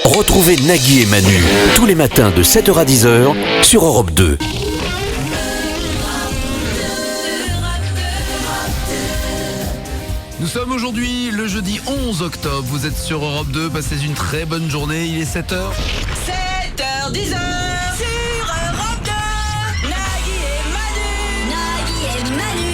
Retrouvez Nagui et Manu tous les matins de 7h à 10h sur Europe 2. Nous sommes aujourd'hui le jeudi 11 octobre, vous êtes sur Europe 2, passez une très bonne journée, il est 7h. 7h, 10h sur Europe 2. Nagui et Manu. Nagui et Manu.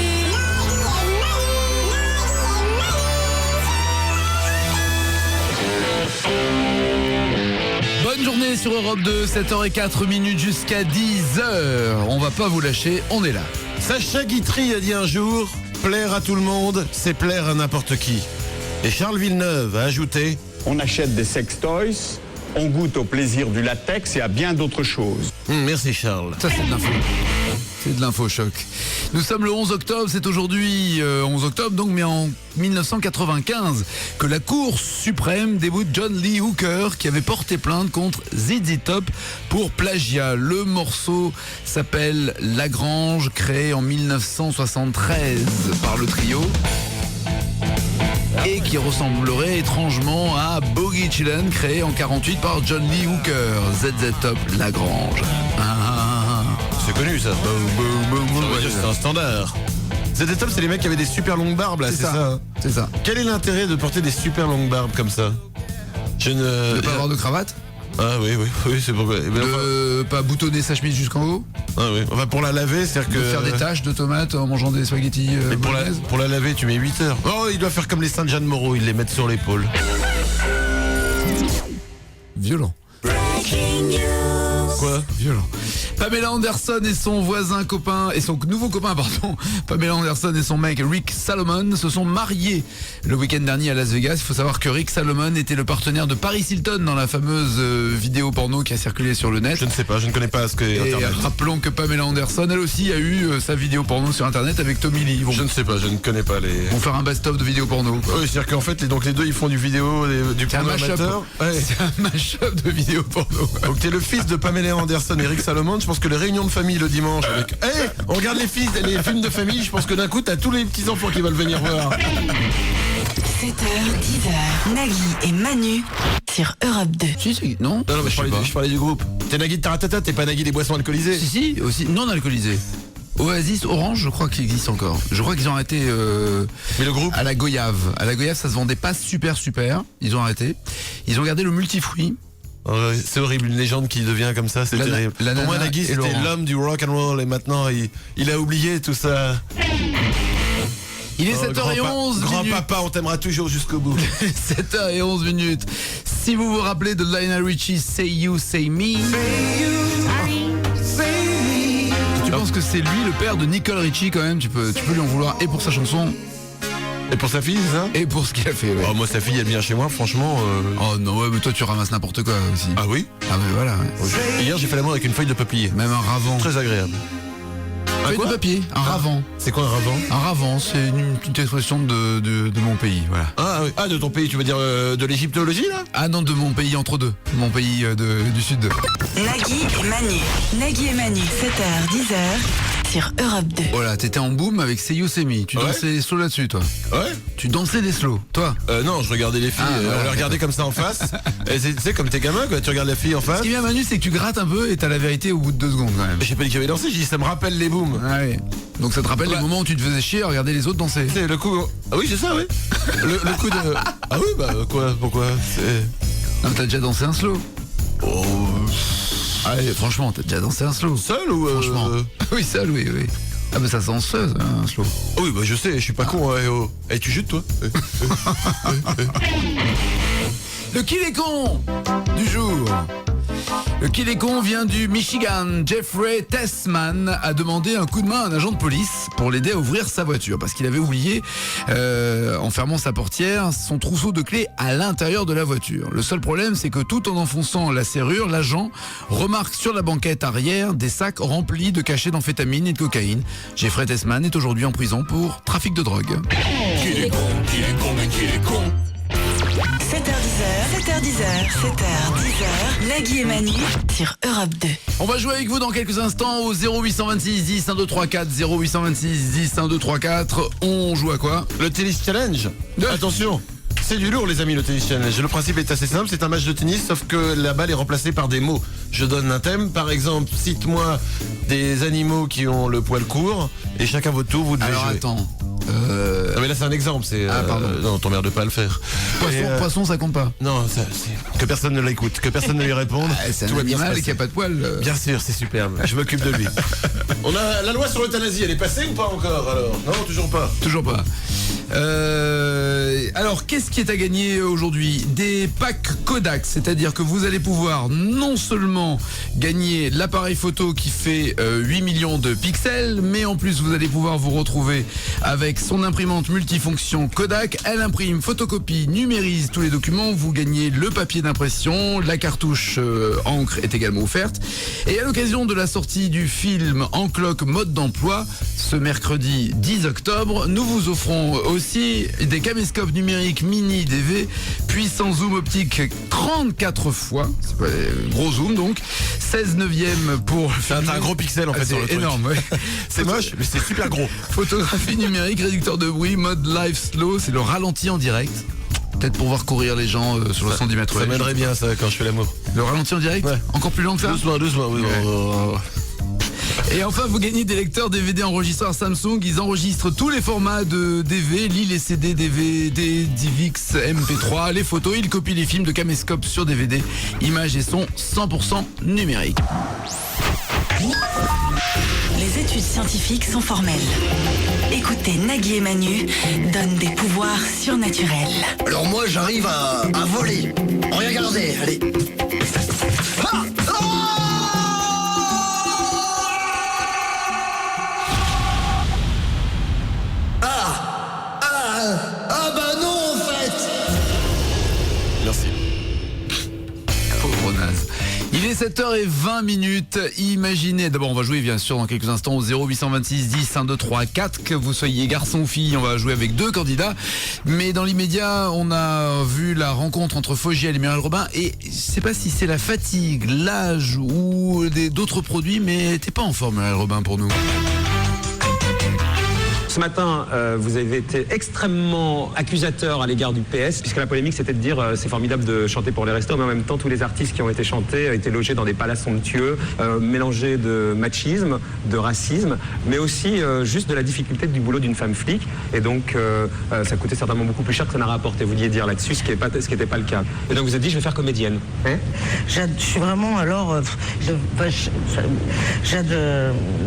Bonne journée sur Europe 2, 7h04 jusqu'à 10h. On va pas vous lâcher, on est là. Sacha Guitry a dit un jour, plaire à tout le monde, c'est plaire à n'importe qui. Et Charles Villeneuve a ajouté, On achète des sex toys, on goûte au plaisir du latex et à bien d'autres choses. Merci Charles. Ça c'est de l'info. C'est de l'info choc. Nous sommes le 11 octobre, c'est aujourd'hui 11 octobre donc, mais en 1995 que la Cour suprême déboute John Lee Hooker qui avait porté plainte contre ZZ Top pour plagiat. Le morceau s'appelle Lagrange, créé en 1973 par le trio et qui ressemblerait étrangement à Boogie Chillin, créé en 48 par John Lee Hooker. ZZ Top, Lagrange. C'est connu ça. C'est un standard. ZZ Top, c'est les mecs qui avaient des super longues barbes là, c'est ça. C'est ça. Quel est l'intérêt de porter des super longues barbes comme ça? Je ne... De pas avoir de cravate, Ah oui, c'est pourquoi. Eh ben, de pas boutonner sa chemise jusqu'en haut, ah oui. Enfin, pour la laver, c'est-à-dire que... de faire des taches de tomates en mangeant des spaghettis Mais bolognaise. pour la laver, tu mets 8 heures. Oh, il doit faire comme les Saintes Jeanne Moreau, ils les mettent sur l'épaule. Violent. Quoi? Violent. Pamela Anderson et son copain, Pamela Anderson et son mec Rick Salomon se sont mariés le week-end dernier à Las Vegas. Il faut savoir que Rick Salomon était le partenaire de Paris Hilton dans la fameuse vidéo porno qui a circulé sur le net. Je ne sais pas, je ne connais pas ce qu'est Et Internet. rappelons que Pamela Anderson, elle aussi, a eu sa vidéo porno sur Internet avec Tommy Lee. Je ne sais pas, je ne connais pas les... Ils vont faire un best-of de vidéos porno, quoi. Oui, c'est-à-dire qu'en fait, donc les deux, ils font du vidéo, du C'est un porno mash-up. amateur. Ouais. C'est un mash-up de vidéos porno. Donc t'es le fils de Pamela Anderson et Rick Salomon. Je pense que les réunions de famille le dimanche avec... Hey, on regarde les films de famille. Je pense que d'un coup, t'as tous les petits-enfants qui veulent venir voir. 7h, 10h. Nagui et Manu sur Europe 2. Non, Non, mais je sais pas. je parlais du groupe. T'es Nagui de Taratata, t'es pas Nagui des boissons alcoolisées. Si, aussi non alcoolisé. Oasis Orange, je crois qu'il existe encore. Je crois qu'ils ont arrêté Mais le groupe... à la Goyave. À la Goyave, ça se vendait pas super. Ils ont arrêté. Ils ont gardé le multifruit. C'est horrible, une légende qui devient comme ça, c'est terrible. Pour moi, l'ananas Nagui, et c'était l'orange. l'homme du rock and roll et maintenant, il a oublié tout ça. Il est 7h11 Grand-papa, on t'aimera toujours jusqu'au bout. 7h11. Si vous vous rappelez de Lionel Richie, Say You, Say Me. Tu penses que c'est lui le père de Nicole Richie quand même? Tu peux lui en vouloir et pour sa chanson Et pour sa fille, c'est ça? et pour ce qu'il a fait. Ouais. Oh, moi, sa fille, elle vient chez moi, franchement... Oh non, ouais, mais toi tu ramasses n'importe quoi aussi. Ah oui? Ah mais voilà. Ouais. Hier, j'ai fait l'amour avec une feuille de papier. Même un ravant. Très agréable. Feuille de quoi papier, un ravant. C'est quoi un ravant? Un ravant, c'est une petite expression de mon pays, voilà. Ah oui. Ah, de ton pays, tu veux dire de l'égyptologie, là? Ah non, de mon pays entre deux. Mon pays du sud. Nagui et Manu. Nagui et Manu. 7h, 10h sur Europe 2. Voilà, t'étais en boom avec Say You, Say Me. Tu Ouais. dansais des slows là-dessus, toi. Ouais. Tu dansais des slows, toi. Non, je regardais les filles, Ah, voilà, on les regardait comme ça en face. Et tu sais, comme t'es gamin, quoi, tu regardes la fille en face. Ce qui est bien, Manu, c'est que tu grattes un peu et t'as la vérité au bout de 2 secondes quand même. J'ai pas dit qu'il avait dansé, j'ai dit ça me rappelle les booms. Ah oui. Donc ça te rappelle Ouais. les moments où tu te faisais chier à regarder les autres danser. C'est le coup. Ah oui, c'est ça, oui. Le coup de. Ah oui, bah quoi, pourquoi? C'est. Non, mais t'as déjà dansé un slow. Oh. Allez, franchement, t'as déjà dansé un slow. Seul ou. Franchement. Oui, ça, oui. Ah, mais ça sent danseuse, un slow. Oh oui, bah je sais, je suis pas con, hein, oh. Eh, tu jutes, toi? Le Qui est con du jour. Le Qui est con vient du Michigan. Jeffrey Tessman a demandé un coup de main à un agent de police pour l'aider à ouvrir sa voiture parce qu'il avait oublié, en fermant sa portière, son trousseau de clés à l'intérieur de la voiture. Le seul problème, c'est que tout en enfonçant la serrure, l'agent remarque sur la banquette arrière des sacs remplis de cachets d'amphétamine et de cocaïne. Jeffrey Tessman est aujourd'hui en prison pour trafic de drogue. 7h10, 7h10, Nagui et Manu sur Europe 2. On va jouer avec vous dans quelques instants au 0826 10 1234 0826 10 1234. On joue à quoi? Le tennis challenge. Attention, C'est du lourd, les amis, le tennis challenge. Le principe est assez simple, c'est un match de tennis, sauf que la balle est remplacée par des mots. Je donne un thème, par exemple, cite-moi des animaux qui ont le poil court, et chacun votre tour, vous devez Alors jouer. attends. Non mais là c'est un exemple, c'est... pardon. Non, t'emmerdes pas à le faire. Poisson, ça compte pas. Non, c'est que personne ne l'écoute, que personne ne lui réponde. C'est tout un va bien se animal passer. qui a pas de poils. Bien sûr, c'est superbe. Je m'occupe de lui. On a la loi sur l'euthanasie, elle est passée ou pas encore alors? Non, toujours pas. Toujours pas. Alors, qu'est-ce qui est à gagner aujourd'hui? Des packs Kodak, c'est-à-dire que vous allez pouvoir non seulement gagner l'appareil photo qui fait 8 millions de pixels, mais en plus vous allez pouvoir vous retrouver avec son imprimante multifonction Kodak. Elle imprime, photocopie, numérise tous les documents. Vous gagnez le papier d'impression, la cartouche encre est également offerte. Et à l'occasion de la sortie du film En cloque mode d'emploi, ce mercredi 10 octobre, nous vous offrons aussi des caméscopes numériques mini DV, puissant zoom optique 34 fois, c'est pas gros zoom donc, 16/9 pour... T'as un gros pixel en fait sur le c'est truc. énorme, ouais. C'est moche, mais c'est super gros. Photographie numérique, réducteur de bruit, mode live slow, c'est le ralenti en direct. Peut-être pour voir courir les gens sur le 110 mètres. Ça m'aiderait bien ça quand je fais l'amour. Le ralenti en direct, Ouais. encore plus lent que ça. Doucement, oui. Ouais. Et enfin, vous gagnez des lecteurs DVD enregistreurs Samsung. Ils enregistrent tous les formats de DV, lit les CD, DVD, DivX, MP3, les photos. Ils copient les films de caméscope sur DVD, images et sons 100% numériques. Les études scientifiques sont formelles. Écoutez, Nagui et Manu donnent des pouvoirs surnaturels. Alors moi j'arrive à voler. Regardez, allez. Ah bah non en fait. Merci. Pauvre naze. Il est 7h20. Imaginez, d'abord on va jouer bien sûr dans quelques instants au 0826 10 1 2 3 4, que vous soyez garçon ou fille, on va jouer avec 2 candidats. Mais dans l'immédiat, on a vu la rencontre entre Fogiel et Muriel Robin, et je sais pas si c'est la fatigue, l'âge ou d'autres produits, mais t'es pas en forme Muriel Robin pour nous. Ce matin, vous avez été extrêmement accusateur à l'égard du PS, puisque la polémique c'était de dire c'est formidable de chanter pour les restos, mais en même temps tous les artistes qui ont été chantés étaient logés dans des palaces somptueux, mélangés de machisme, de racisme, mais aussi juste de la difficulté du boulot d'une femme flic. Et donc ça coûtait certainement beaucoup plus cher que ça n'a rapporté, vous vouliez dire là-dessus, ce qui n'était pas le cas. Et donc vous avez dit je vais faire comédienne. Hein? Je suis vraiment alors...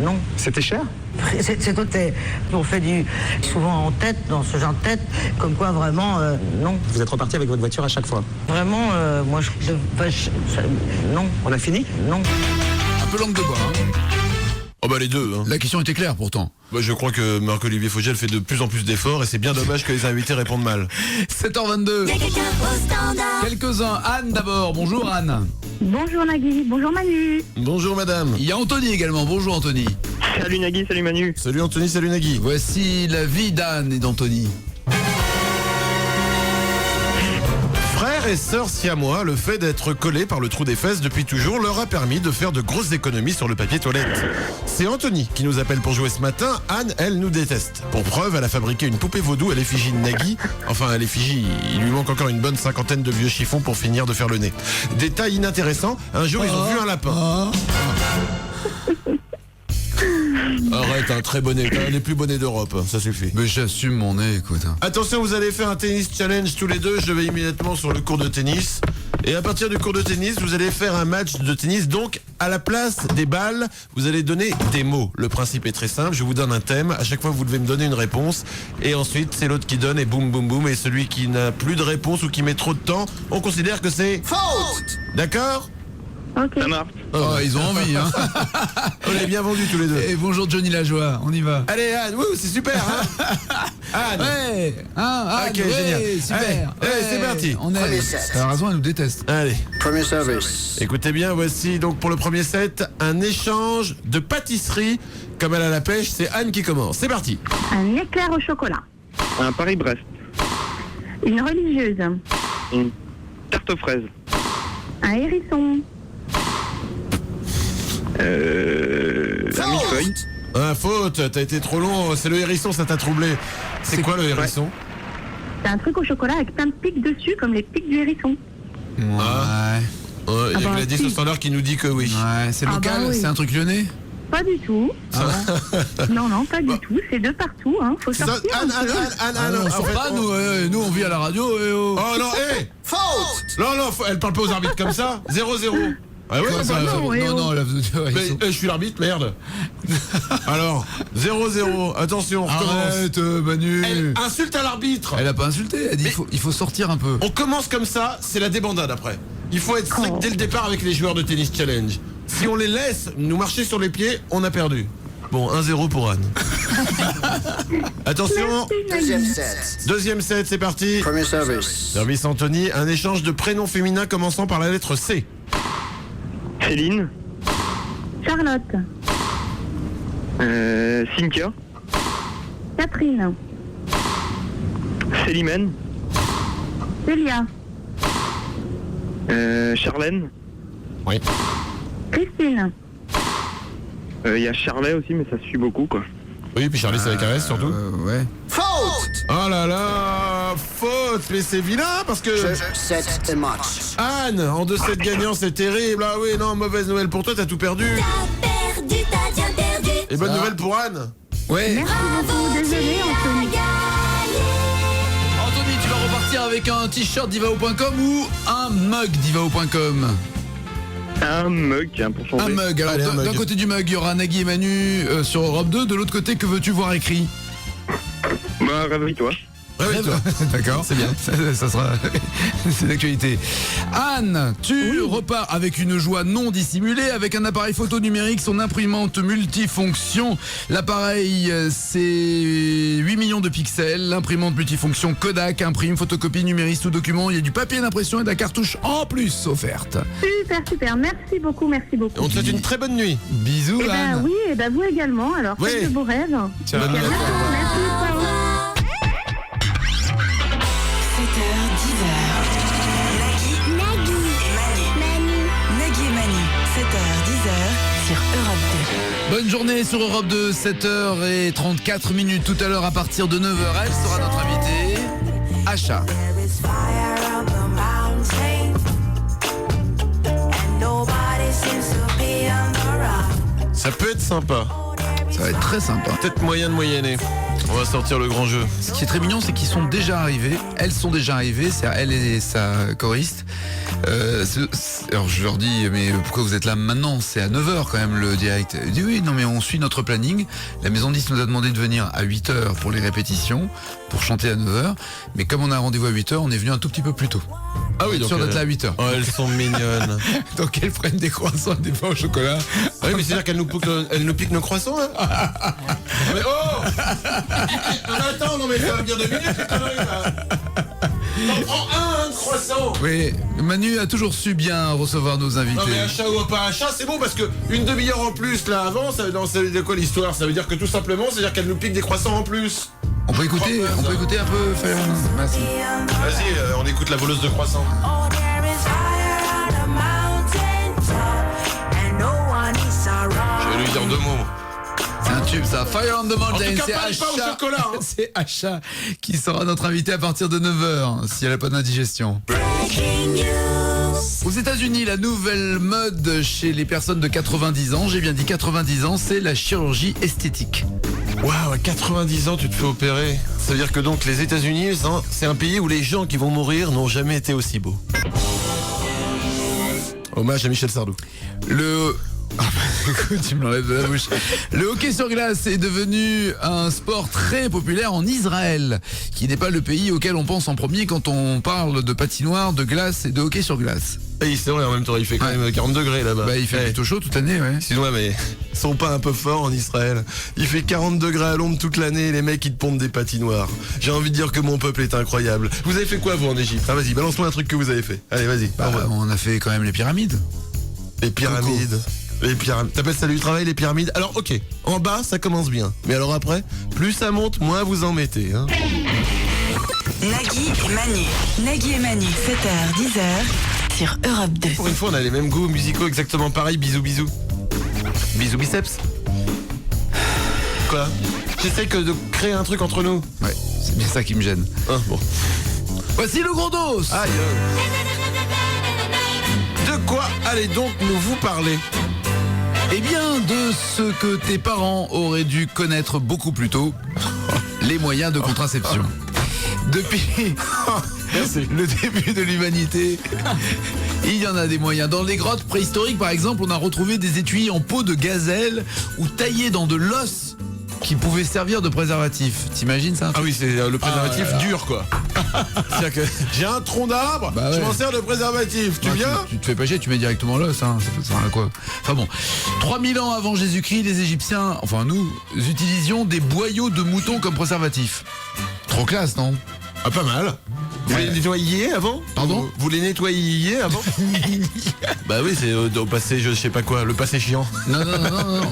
non. C'était cher? C'est côté. On fait souvent en tête, dans ce genre de tête, comme quoi vraiment, non. Vous êtes reparti avec votre voiture à chaque fois? Vraiment, moi, non. On a fini? Non. Un peu langue de bois, hein. Oh bah les deux. Hein. La question était claire pourtant. Bah, je crois que Marc-Olivier Fogiel fait de plus en plus d'efforts et c'est bien dommage que les invités répondent mal. 7h22. Quelques-uns. Anne d'abord. Bonjour Anne. Bonjour Nagui, bonjour Manu. Bonjour madame. Il y a Anthony également. Bonjour Anthony. Salut Nagui, salut Manu. Salut Anthony, salut Nagui. Voici la vie d'Anne et d'Anthony. Frères et sœurs siamois, le fait d'être collés par le trou des fesses depuis toujours leur a permis de faire de grosses économies sur le papier toilette. C'est Anthony qui nous appelle pour jouer ce matin. Anne, elle, nous déteste. Pour preuve, elle a fabriqué une poupée vaudou à l'effigie de Nagui. Enfin, à l'effigie, il lui manque encore une bonne 50aine de vieux chiffons pour finir de faire le nez. Détail inintéressant, un jour ils ont vu un lapin. Arrête, un très bonnet, un des plus bonnets d'Europe, ça suffit. Mais j'assume mon nez, écoute. Attention, vous allez faire un tennis challenge tous les deux. Je vais immédiatement sur le cours de tennis. Et à partir du cours de tennis, vous allez faire un match de tennis. Donc, à la place des balles, vous allez donner des mots. Le principe est très simple. Je vous donne un thème. À chaque fois, vous devez me donner une réponse. Et ensuite, c'est l'autre qui donne et boum, boum, boum. Et celui qui n'a plus de réponse ou qui met trop de temps, on considère que c'est faute. D'accord ? Ok. Ça marche. Oh, ils ont envie, hein. On est bien vendus tous les deux. Et bonjour Johnny Lajoie, on y va. Allez Anne, c'est super, hein. Anne. Ouais, hein, Anne, Ok, ouais, génial. super. Allez, c'est parti. On est. Premier set. T'as raison, elle nous déteste. Allez. Premier service. Écoutez bien, voici donc pour le premier set un échange de pâtisserie. Comme elle a la pêche, c'est Anne qui commence. C'est parti. Un éclair au chocolat. Un Paris-Brest. Une religieuse. Une tarte aux fraises. Un hérisson. Un millefeuille. Ah, faute, t'as été trop long, c'est le hérisson, ça t'a troublé. C'est quoi le hérisson? C'est un truc au chocolat avec plein de pics dessus, comme les pics du hérisson. Ouais. Il y a bah, Gladys si. au standard qui nous dit que oui. Ouais, c'est Ah local, bah oui. c'est un truc lyonnais. Pas du tout. Non, pas du tout. C'est de partout, hein. Faut Ça, sortir un peu. Anne, on sort pas, nous on vit à la radio. Oh. Oh non, Faute. Non, elle parle pas aux arbitres comme ça. 0-0. Ah ouais, Quoi, ça, non, non, là, mais, je suis l'arbitre, merde. Alors, 0-0. Attention, on recommence. arrête, Manu. Elle insulte à l'arbitre. Elle a pas insulté, elle dit il faut sortir un peu. On commence comme ça, c'est la débandade après. Il faut être strict dès le départ avec les joueurs de tennis challenge. Si on les laisse nous marcher sur les pieds, on a perdu. Bon, 1-0 pour Anne. Attention, Deuxième set. deuxième set, c'est parti. Premier service. Service Anthony, un échange de prénoms féminins commençant par la lettre C. Céline. Charlotte, Cynthia. Catherine, Célimène. Célia, Charlène. Oui. Christine, Il y a Charlet aussi, mais ça suit beaucoup, quoi. Oui, puis Charlie, c'est avec un S surtout. Ouais. Faute. Oh là là, faute, mais c'est vilain parce que Jeu, set et match. Anne, en 2-7 gagnants, c'est terrible. Ah oui, non, mauvaise nouvelle pour toi, t'as tout perdu. T'as bien perdu. Et bonne nouvelle pour Anne. Ouais. merci beaucoup. Désolée, Anthony. Anthony, tu vas repartir avec un t-shirt divao.com ou un mug divao.com? Un mug, tiens, pour changer. Un mug. Alors Allez, un d'un mug. côté du mug, il y aura Nagui et Manu sur Europe 2. De l'autre côté, que veux-tu voir écrit? Bah, réveille-toi. Réveille-toi. D'accord, c'est bien. Ça sera. C'est l'actualité. Anne, tu repars avec une joie non dissimulée, avec un appareil photo numérique, son imprimante multifonction. L'appareil, c'est 8 millions de pixels. L'imprimante multifonction Kodak, imprime, photocopie, numérise tout document. Il y a du papier d'impression et de la cartouche en plus offerte. Super. Merci beaucoup. On te souhaite une très bonne nuit. Bisous, Eh ben Anne. oui, et ben vous également. Alors, Oui. faites de beaux rêves. Ciao. Bonne nuit. Merci. Ciao. 7h10h. Nagui et Manu. 7h10h sur Europe 2. Bonne journée sur Europe 2, 7h34. Tout à l'heure, à partir de 9h, elle sera notre invitée, Acha. Ça peut être sympa. Ça va être très sympa. Peut-être moyen de moyenner. On va sortir le grand jeu. Ce qui est très mignon, c'est qu'ils sont déjà arrivés. Elles sont déjà arrivées, c'est elle et sa choriste. Alors je leur dis, mais pourquoi vous êtes là maintenant? C'est à 9h quand même le direct. Je dis oui, non mais on suit notre planning. La maison 10 nous a demandé de venir à 8h pour les répétitions, pour chanter à 9h. Mais comme on a un rendez-vous à 8h, on est venu un tout petit peu plus tôt. Ah oui, donc sûr d'être là à 8h. Oh, elles sont mignonnes. Donc elles prennent des croissants et des pains au chocolat. Ah oui, mais c'est-à-dire qu'elles nous piquent nos croissants, hein. Mais oh non, mais attends, non mais ça va bien 2 minutes, ces conneries, là. T'en prends un croissant. Oui, Manu a toujours su bien recevoir nos invités. Non mais achat ou pas achat, c'est bon parce que une demi-heure en plus là avant, ça veut dire quoi l'histoire? Ça veut dire que tout simplement, c'est-à-dire qu'elle nous pique des croissants en plus. On peut écouter un peu Fire. Merci. Vas-y, on écoute la voleuse de croissants. Je vais lui dire 2 mots. C'est un tube ça, Fire on the Mountain. En tout cas, C'est parle pas au chocolat, hein. C'est Acha qui sera notre invité à partir de 9h si elle n'a pas d'indigestion. Aux États-Unis, la nouvelle mode chez les personnes de 90 ans, j'ai bien dit 90 ans, c'est la chirurgie esthétique. Waouh, à 90 ans, tu te fais opérer. Ça veut dire que donc les États-Unis, c'est un pays où les gens qui vont mourir n'ont jamais été aussi beaux. Hommage à Michel Sardou. Écoute, tu me l'enlèves de la bouche. Le hockey sur glace est devenu un sport très populaire en Israël, qui n'est pas le pays auquel on pense en premier quand on parle de patinoire, de glace et de hockey sur glace. Et c'est vrai, en même temps, il fait quand même 40 degrés là-bas. Bah, il fait plutôt chaud toute l'année, ouais. Sinon, mais ils sont pas un peu forts en Israël. Il fait 40 degrés à l'ombre toute l'année et les mecs ils te pondent des patinoires. J'ai envie de dire que mon peuple est incroyable. Vous avez fait quoi vous en Égypte? Ah vas-y, balance-moi un truc que vous avez fait. Allez, vas-y. On a fait quand même les pyramides. Les pyramides. Les pyramides. T'appelles ça du travail, les pyramides? Alors ok, en bas ça commence bien. Mais alors après, plus ça monte, moins vous en mettez. Hein. Nagui et Manu, 7h10h sur Europe 2. Pour une fois, on a les mêmes goûts musicaux exactement pareil. Bisous, bisous. Bisous, biceps. Quoi? J'essaie que de créer un truc entre nous. Ouais, C'est bien ça qui me gêne. Ah, bon. Voici le gros dos. Aïe. De quoi allez donc nous vous parler? Eh bien, de ce que tes parents auraient dû connaître beaucoup plus tôt, les moyens de contraception. Depuis le début de l'humanité, il y en a des moyens. Dans les grottes préhistoriques, par exemple, on a retrouvé des étuis en peau de gazelle ou taillés dans de l'os qui pouvaient servir de préservatif. T'imagines ça? Ah oui, c'est le préservatif dur, quoi. C'est-à-dire que j'ai un tronc d'arbre, Bah ouais. je m'en sers de préservatif. Tu Ouais, viens? tu te fais pas chier, tu mets directement l'os, hein. Ça sert à quoi? Enfin bon, 3000 ans avant Jésus-Christ, les Égyptiens, enfin nous, utilisions des boyaux de mouton comme préservatif. Trop classe, non? Ah, pas mal. Vous les nettoyiez avant? Pardon? Vous les nettoyiez avant? Bah oui, c'est au passé, je sais pas quoi, le passé chiant.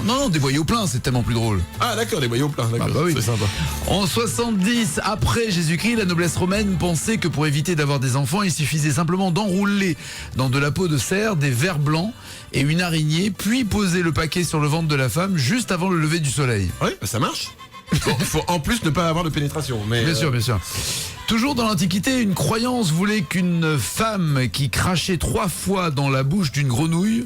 Non, des boyaux pleins, c'est tellement plus drôle. Ah d'accord, les boyaux pleins, d'accord. Bah oui. C'est sympa. En 70 après Jésus-Christ, la noblesse romaine pensait que pour éviter d'avoir des enfants, il suffisait simplement d'enrouler dans de la peau de cerf des vers blancs et une araignée, puis poser le paquet sur le ventre de la femme juste avant le lever du soleil. Oui, bah ça marche. Bon, faut en plus ne pas avoir de pénétration. Mais Bien sûr, bien sûr. Toujours dans l'Antiquité, une croyance voulait qu'une femme qui crachait 3 fois dans la bouche d'une grenouille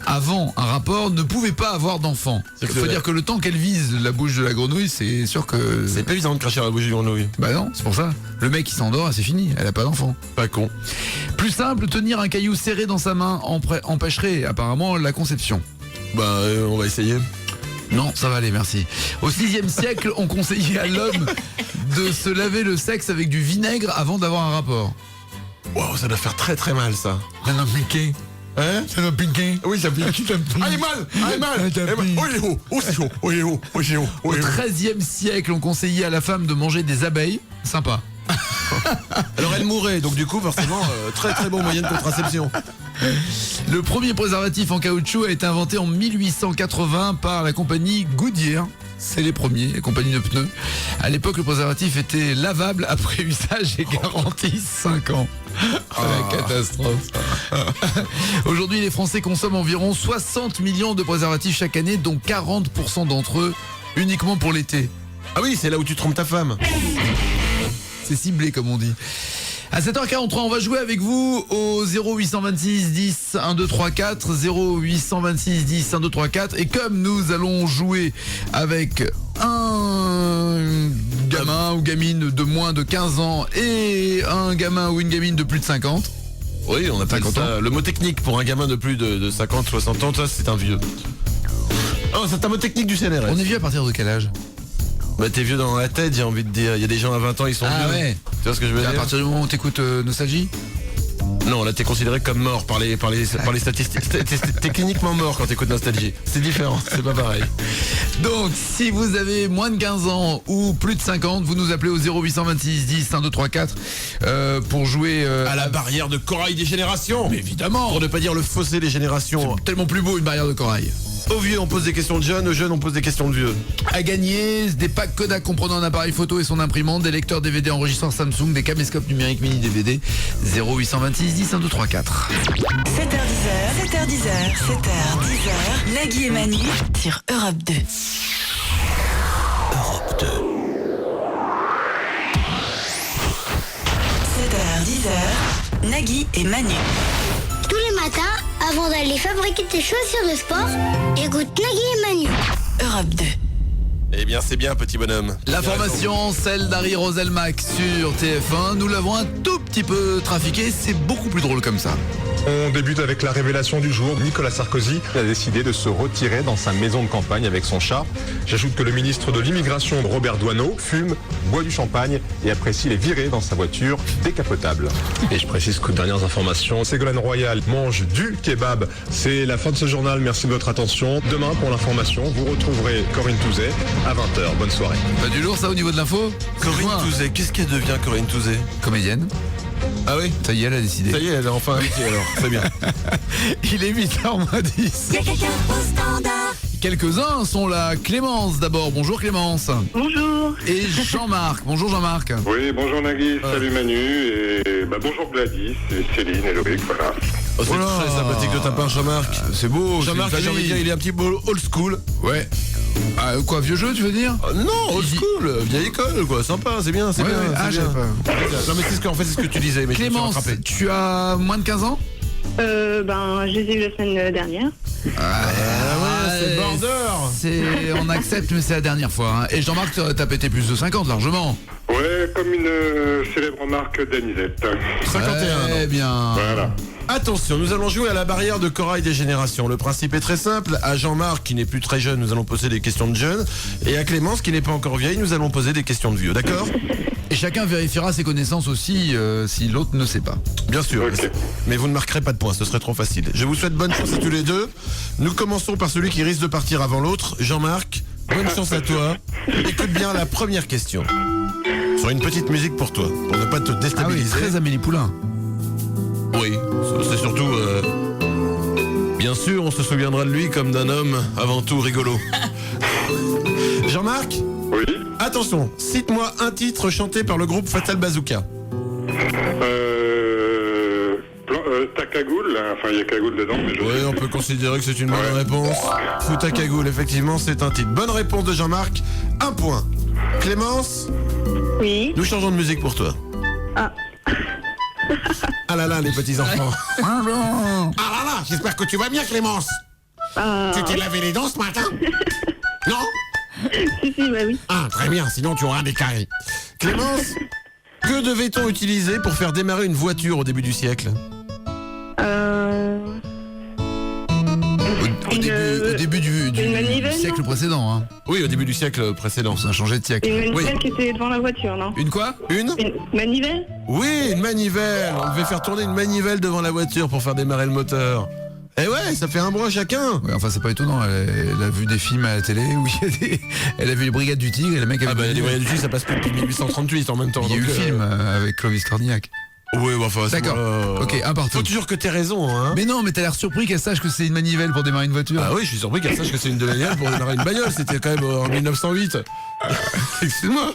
avant un rapport ne pouvait pas avoir d'enfant. Il faut dire que le temps qu'elle vise la bouche de la grenouille, c'est sûr que... C'est pas évident de cracher à la bouche d'une grenouille. Bah non, c'est pour ça. Le mec il s'endort, c'est fini, elle a pas d'enfant. Pas con. Plus simple, tenir un caillou serré dans sa main empêcherait apparemment la conception. Bah on va essayer. Non, ça va aller, merci. Au 6e siècle, on conseillait à l'homme de se laver le sexe avec du vinaigre avant d'avoir un rapport. Waouh, ça doit faire très très mal ça. Ça doit piquer. Hein? Ça doit piquer. Oui, ça pique. Ah, il est mal. Ah, il est mal. Oh, il est haut. Oh, c'est chaud. Oh, il est haut. Oh, il est haut. Au 13e siècle, on conseillait à la femme de manger des abeilles. Sympa. Alors elle mourait, donc du coup forcément très très bon moyen de contraception. Le premier préservatif en caoutchouc a été inventé en 1880 par la compagnie Goodyear. C'est les premiers, les compagnies de pneus. À l'époque, le préservatif était lavable après usage et garanti 5 ans. La catastrophe. Aujourd'hui, les Français consomment environ 60 millions de préservatifs chaque année, dont 40% d'entre eux uniquement pour l'été. Ah oui, c'est là où tu trompes ta femme. C'est ciblé comme on dit. À 7h43, on va jouer avec vous au 0826 10 1 2 3 4 0826 10 1 2 3 4 et comme nous allons jouer avec un gamin ou gamine de moins de 15 ans et un gamin ou une gamine de plus de 50. Oui, on appelle ça le mot technique pour un gamin de plus de 50 60 ans, ça c'est un vieux. Oh, c'est un mot technique du CNRS. On est vieux à partir de quel âge? Bah t'es vieux dans la tête, j'ai envie de dire. Il y a des gens à 20 ans, ils sont vieux. Ouais. Tu vois ce que je veux dire? À partir du moment où t'écoutes Nostalgie? Non, là t'es considéré comme mort par les statistiques. T'es cliniquement mort quand t'écoutes Nostalgie. C'est différent, c'est pas pareil. Donc, si vous avez moins de 15 ans ou plus de 50, vous nous appelez au 0826 10 1 2 3 4 pour jouer à la barrière de corail des générations. Mais évidemment. Pour ne pas dire le fossé des générations. C'est tellement plus beau une barrière de corail. Aux vieux, on pose des questions de jeunes, aux jeunes, on pose des questions de vieux. À gagner, des packs Kodak comprenant un appareil photo et son imprimante, des lecteurs DVD enregistreurs Samsung, des caméscopes numériques mini DVD. 0826 10 1 2 3 4. 7h10, Nagui et Manu sur Europe 2. Europe 2. 7h10, Nagui et Manu. Tous les matins, avant d'aller fabriquer tes chaussures de sport, écoute Nagui et Manu. Europe 2. Eh bien, c'est bien, petit bonhomme. L'information, celle d'Harry Roselmack sur TF1, nous l'avons un tout petit peu trafiqué, c'est beaucoup plus drôle comme ça. On débute avec la révélation du jour. Nicolas Sarkozy a décidé de se retirer dans sa maison de campagne avec son chat. J'ajoute que le ministre de l'Immigration, Robert Doisneau, fume, boit du champagne et apprécie les virées dans sa voiture décapotable. Et je précise que dernières informations, Ségolène Royal mange du kebab. C'est la fin de ce journal, merci de votre attention. Demain, pour l'information, vous retrouverez Corinne Touzet à 20h. Bonne soirée. Pas du lourd ça au niveau de l'info? Corinne Touzet, qu'est-ce qu'elle devient Corinne Touzet? Comédienne. Ah oui? Ça y est, elle a décidé. Ça y est, elle est enfin invitée alors, très bien. Il est 8h10. Y a quelqu'un au standard. Quelques-uns sont là. Clémence d'abord. Bonjour Clémence. Bonjour. Et Jean-Marc. Bonjour Jean-Marc. Oui, bonjour Nagui, salut Manu, et bonjour Gladys, et Céline et Loïc, voilà. Oh, c'est très sympathique de ta part, Jean-Marc. C'est beau. Jean-Marc, j'ai envie de dire, il est un petit peu old school. Ouais. Quoi, vieux jeu, tu veux dire? Non, old school, vieille école, quoi. Sympa, c'est bien, c'est Ouais, bien. ouais. c'est Ah, bien. j'avais pas. Non, mais c'est ce que tu disais, mais Clémence, je me suis rattrapé. tu as moins de 15 ans? Je les ai eu la semaine dernière. C'est border. On accepte, mais c'est la dernière fois. Hein. Et Jean-Marc, t'as pété plus de 50 largement. Ouais, comme une célèbre marque d'anisette. 51 Eh bien. Voilà. Attention, nous allons jouer à la barrière de corail des générations. Le principe est très simple. À Jean-Marc, qui n'est plus très jeune, nous allons poser des questions de jeunes. Et à Clémence, qui n'est pas encore vieille, nous allons poser des questions de vieux. D'accord? Et chacun vérifiera ses connaissances aussi si l'autre ne sait pas. Bien sûr. Ok. Mais vous ne marquerez pas de points, ce serait trop facile. Je vous souhaite bonne chance à tous les deux. Nous commençons par celui qui risque de partir avant l'autre. Jean-Marc, bonne chance à toi. Écoute bien la première question. Sur une petite musique pour toi, pour ne pas te déstabiliser. Très Amélie Poulain. Oui, c'est surtout... Bien sûr, on se souviendra de lui comme d'un homme avant tout rigolo. Jean-Marc? Oui. Attention, cite-moi un titre chanté par le groupe Fatal Bazooka. Ta cagoule, là. Enfin, il y a cagoule dedans, mais je... Oui, on peut considérer que c'est une bonne réponse. Fous ta cagoule, effectivement, c'est un titre. Bonne réponse de Jean-Marc, 1 point. Clémence? Oui. Nous changeons de musique pour toi. Ah. Ah là là, les petits enfants. Ah là là, j'espère que tu vas bien, Clémence. Tu t'es lavé les dents ce matin? Non? Si, bah oui. Ah, très bien, sinon tu auras des caries. Clémence, que devait-on utiliser pour faire démarrer une voiture au début du siècle? Au début du manivelle, siècle précédent. Hein. Oui, au début du siècle précédent. Ça a changé de siècle. Une manivelle Oui. qui était devant la voiture, non? Une quoi? Une Manivelle? Oui, une manivelle. On devait faire tourner une manivelle devant la voiture pour faire démarrer le moteur. Eh ouais, ça fait un bras chacun. Ouais, enfin, c'est pas étonnant. Elle a vu des films à la télé où il y a des... Elle a vu les Brigades du Tigre et les mecs avaient... Ah bah les voyages du Tigre, ça passe plus depuis 1838 en même temps. Il y a eu donc, le film avec Clovis Cornillac. Oui, bah, enfin... D'accord. Ok, un partout. Faut toujours que t'aies raison, hein. Mais non, mais t'as l'air surpris qu'elle sache que c'est une manivelle pour démarrer une voiture. Ah oui, je suis surpris qu'elle sache que c'est une manivelle pour démarrer une bagnole. C'était quand même en 1908. Excuse-moi.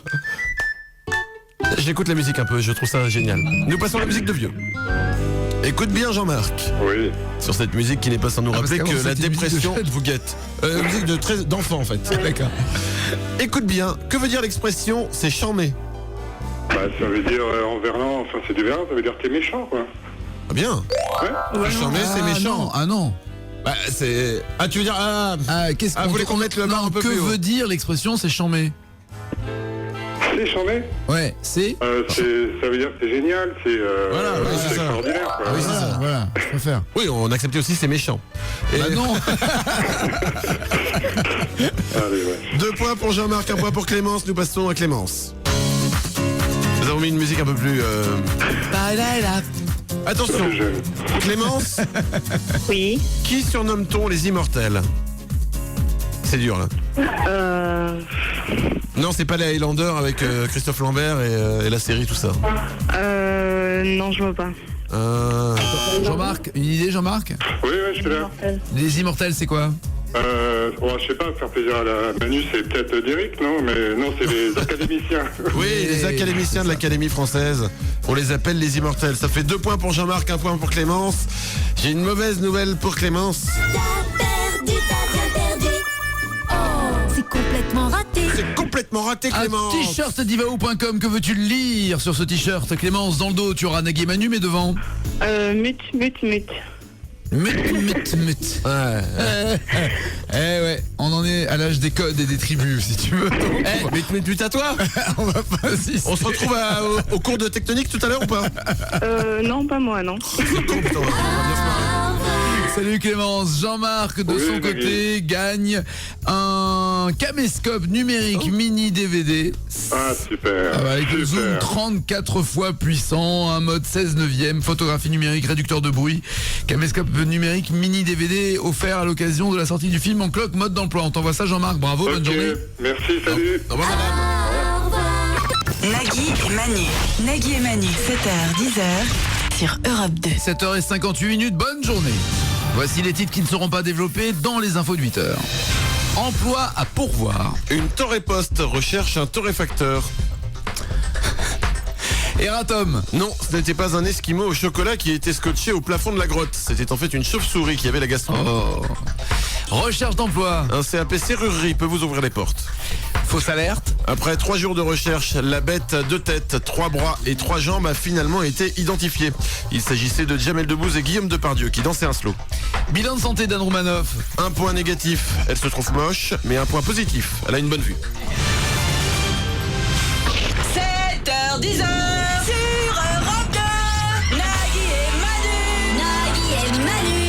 J'écoute la musique un peu, je trouve ça génial. Nous passons à la musique de vieux. Écoute bien Jean-Marc. Oui. Sur cette musique qui n'est pas sans nous rappeler parce que qu'avant, la c'était une musique de dépression jeune. vous guette. Musique d'enfant en fait. D'accord. Écoute bien, que veut dire l'expression c'est chambé? Bah, ça veut dire en verlan, enfin c'est du verlan, ça veut dire t'es méchant, quoi. Ah bien. Ouais. Chambé c'est méchant. Ah non. Bah c'est... Ah tu veux dire... Qu'est-ce vous voulez qu'on mette le bar un peu que plus haut? veut dire l'expression c'est chambé? C'est chambé? Ouais, c'est... Ça veut dire que c'est génial, c'est Voilà, oui, c'est c'est ça. extraordinaire, quoi. Oui, c'est ça. Voilà, je préfère. Oui, on acceptait aussi c'est méchant. Et Bah non. Allez, ouais. 2 points pour Jean-Marc, 1 point pour Clémence. Nous passons à Clémence. Nous avons mis une musique un peu plus... Attention, Jeune. Clémence, Oui. qui surnomme-t-on les immortels? C'est dur là. Non, c'est pas les Highlanders avec Christophe Lambert et la série, tout ça. Non, je vois pas. Jean-Marc, une idée Jean-Marc? Oui, je suis là. Les immortels c'est quoi? Je sais pas, faire plaisir à la Manu, c'est peut-être Derrick, non? Mais non, c'est les académiciens. Oui, les académiciens de l'Académie française. On les appelle les immortels. Ça fait 2 points pour Jean-Marc, 1 point pour Clémence. J'ai une mauvaise nouvelle pour Clémence. C'est complètement raté. C'est complètement raté, Un Clémence. t-shirt divao.com, que veux-tu lire sur ce t-shirt? Clémence, dans le dos tu auras Nagui et Manu, mais devant Mut. Mut. Eh ouais, on en est à l'âge des codes et des tribus, si tu veux. Mais à toi. On va pas assister. On se retrouve au cours de Tectonique tout à l'heure ou pas? Non, pas moi, non. Salut Clémence. Jean-Marc de son côté gagne un caméscope numérique mini DVD. Ah, super. Avec le zoom 34 fois puissant, un mode 16/9, photographie numérique, réducteur de bruit. Caméscope numérique mini DVD offert à l'occasion de la sortie du film en cloque mode d'emploi. On t'envoie ça Jean-Marc, bravo, bonne journée. Merci, salut. Au revoir madame. Nagui et Manu. Nagui et Manu, 7h, 10h sur Europe 2. 7h58, bonne journée. Voici les titres qui ne seront pas développés dans les infos de 8h. Emploi à pourvoir. Une Torréposte recherche un torréfacteur. Eratom. Non, ce n'était pas un esquimau au chocolat qui était scotché au plafond de la grotte. C'était en fait une chauve-souris qui avait la gastro. Oh. Recherche d'emploi. Un CAP serrurerie peut vous ouvrir les portes. Fausse alerte. Après 3 jours de recherche, la bête 2 têtes, 3 bras et 3 jambes a finalement été identifiée. Il s'agissait de Jamel Debbouze et Guillaume Depardieu qui dansaient un slow. Bilan de santé d'Anne Roumanoff. 1 point négatif, elle se trouve moche, mais 1 point positif, elle a une bonne vue. 7h10 sur Europe 2. Nagui et Manu. Nagui et Manu.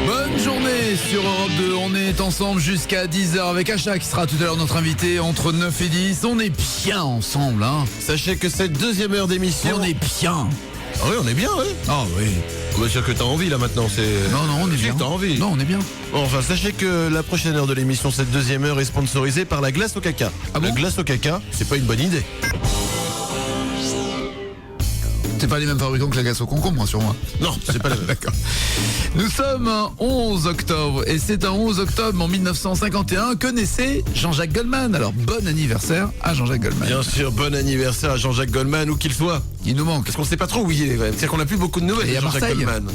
Bonne journée sur Europe 2. On est ensemble jusqu'à 10h avec Acha qui sera tout à l'heure notre invité entre 9 et 10. On est bien ensemble, hein. Sachez que cette deuxième heure d'émission... On est bien. Ah oui, on est bien, oui. Ah oui. On va dire que t'as envie là maintenant, c'est... Non, on est bien. T'as envie. Non, on est bien. Bon, enfin, sachez que la prochaine heure de l'émission, cette deuxième heure, est sponsorisée par la glace au caca. Ah bon ? La glace au caca, c'est pas une bonne idée. C'est pas les mêmes fabricants que la glace au concombre, sur moi. Non, c'est pas la même. D'accord. Nous sommes un 11 octobre et c'est un 11 octobre en 1951 que naissait Jean-Jacques Goldman. Alors bon anniversaire à Jean-Jacques Goldman. Bien sûr, bon anniversaire à Jean-Jacques Goldman, où qu'il soit. Il nous manque. Parce qu'on sait pas trop où il est quand même. C'est-à-dire qu'on a plus beaucoup de nouvelles Et de à Jean-Jacques Marseille. Goldman.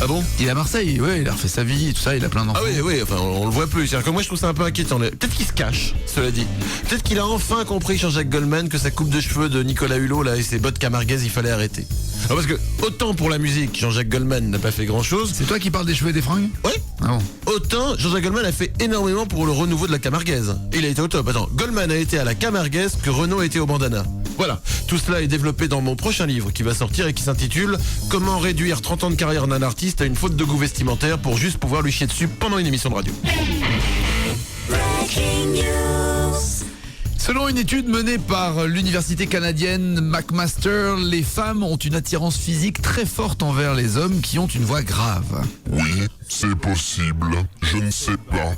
Ah bon ? Il est à Marseille, ouais, il a refait sa vie et tout ça, il a plein d'enfants. Ah oui, enfin on le voit plus. C'est-à-dire que moi je trouve ça un peu inquiétant. Peut-être qu'il se cache, cela dit. Peut-être qu'il a enfin compris, Jean-Jacques Goldman, que sa coupe de cheveux de Nicolas Hulot là et ses bottes camarguaises, il fallait arrêter. Ah, parce que autant pour la musique, Jean-Jacques Goldman n'a pas fait grand-chose. C'est toi qui parles des cheveux et des fringues ? Oui. Ah bon. Autant Jean-Jacques Goldman a fait énormément pour le renouveau de la camarguaise. Il a été au top. Attends, Goldman a été à la camarguaise que Renaud a été au bandana. Voilà, tout cela est développé dans mon prochain livre qui va sortir et qui s'intitule « Comment réduire 30 ans de carrière d'un artiste à une faute de goût vestimentaire pour juste pouvoir lui chier dessus pendant une émission de radio ». Selon une étude menée par l'université canadienne McMaster, les femmes ont une attirance physique très forte envers les hommes qui ont une voix grave. Oui, c'est possible. Je ne sais pas.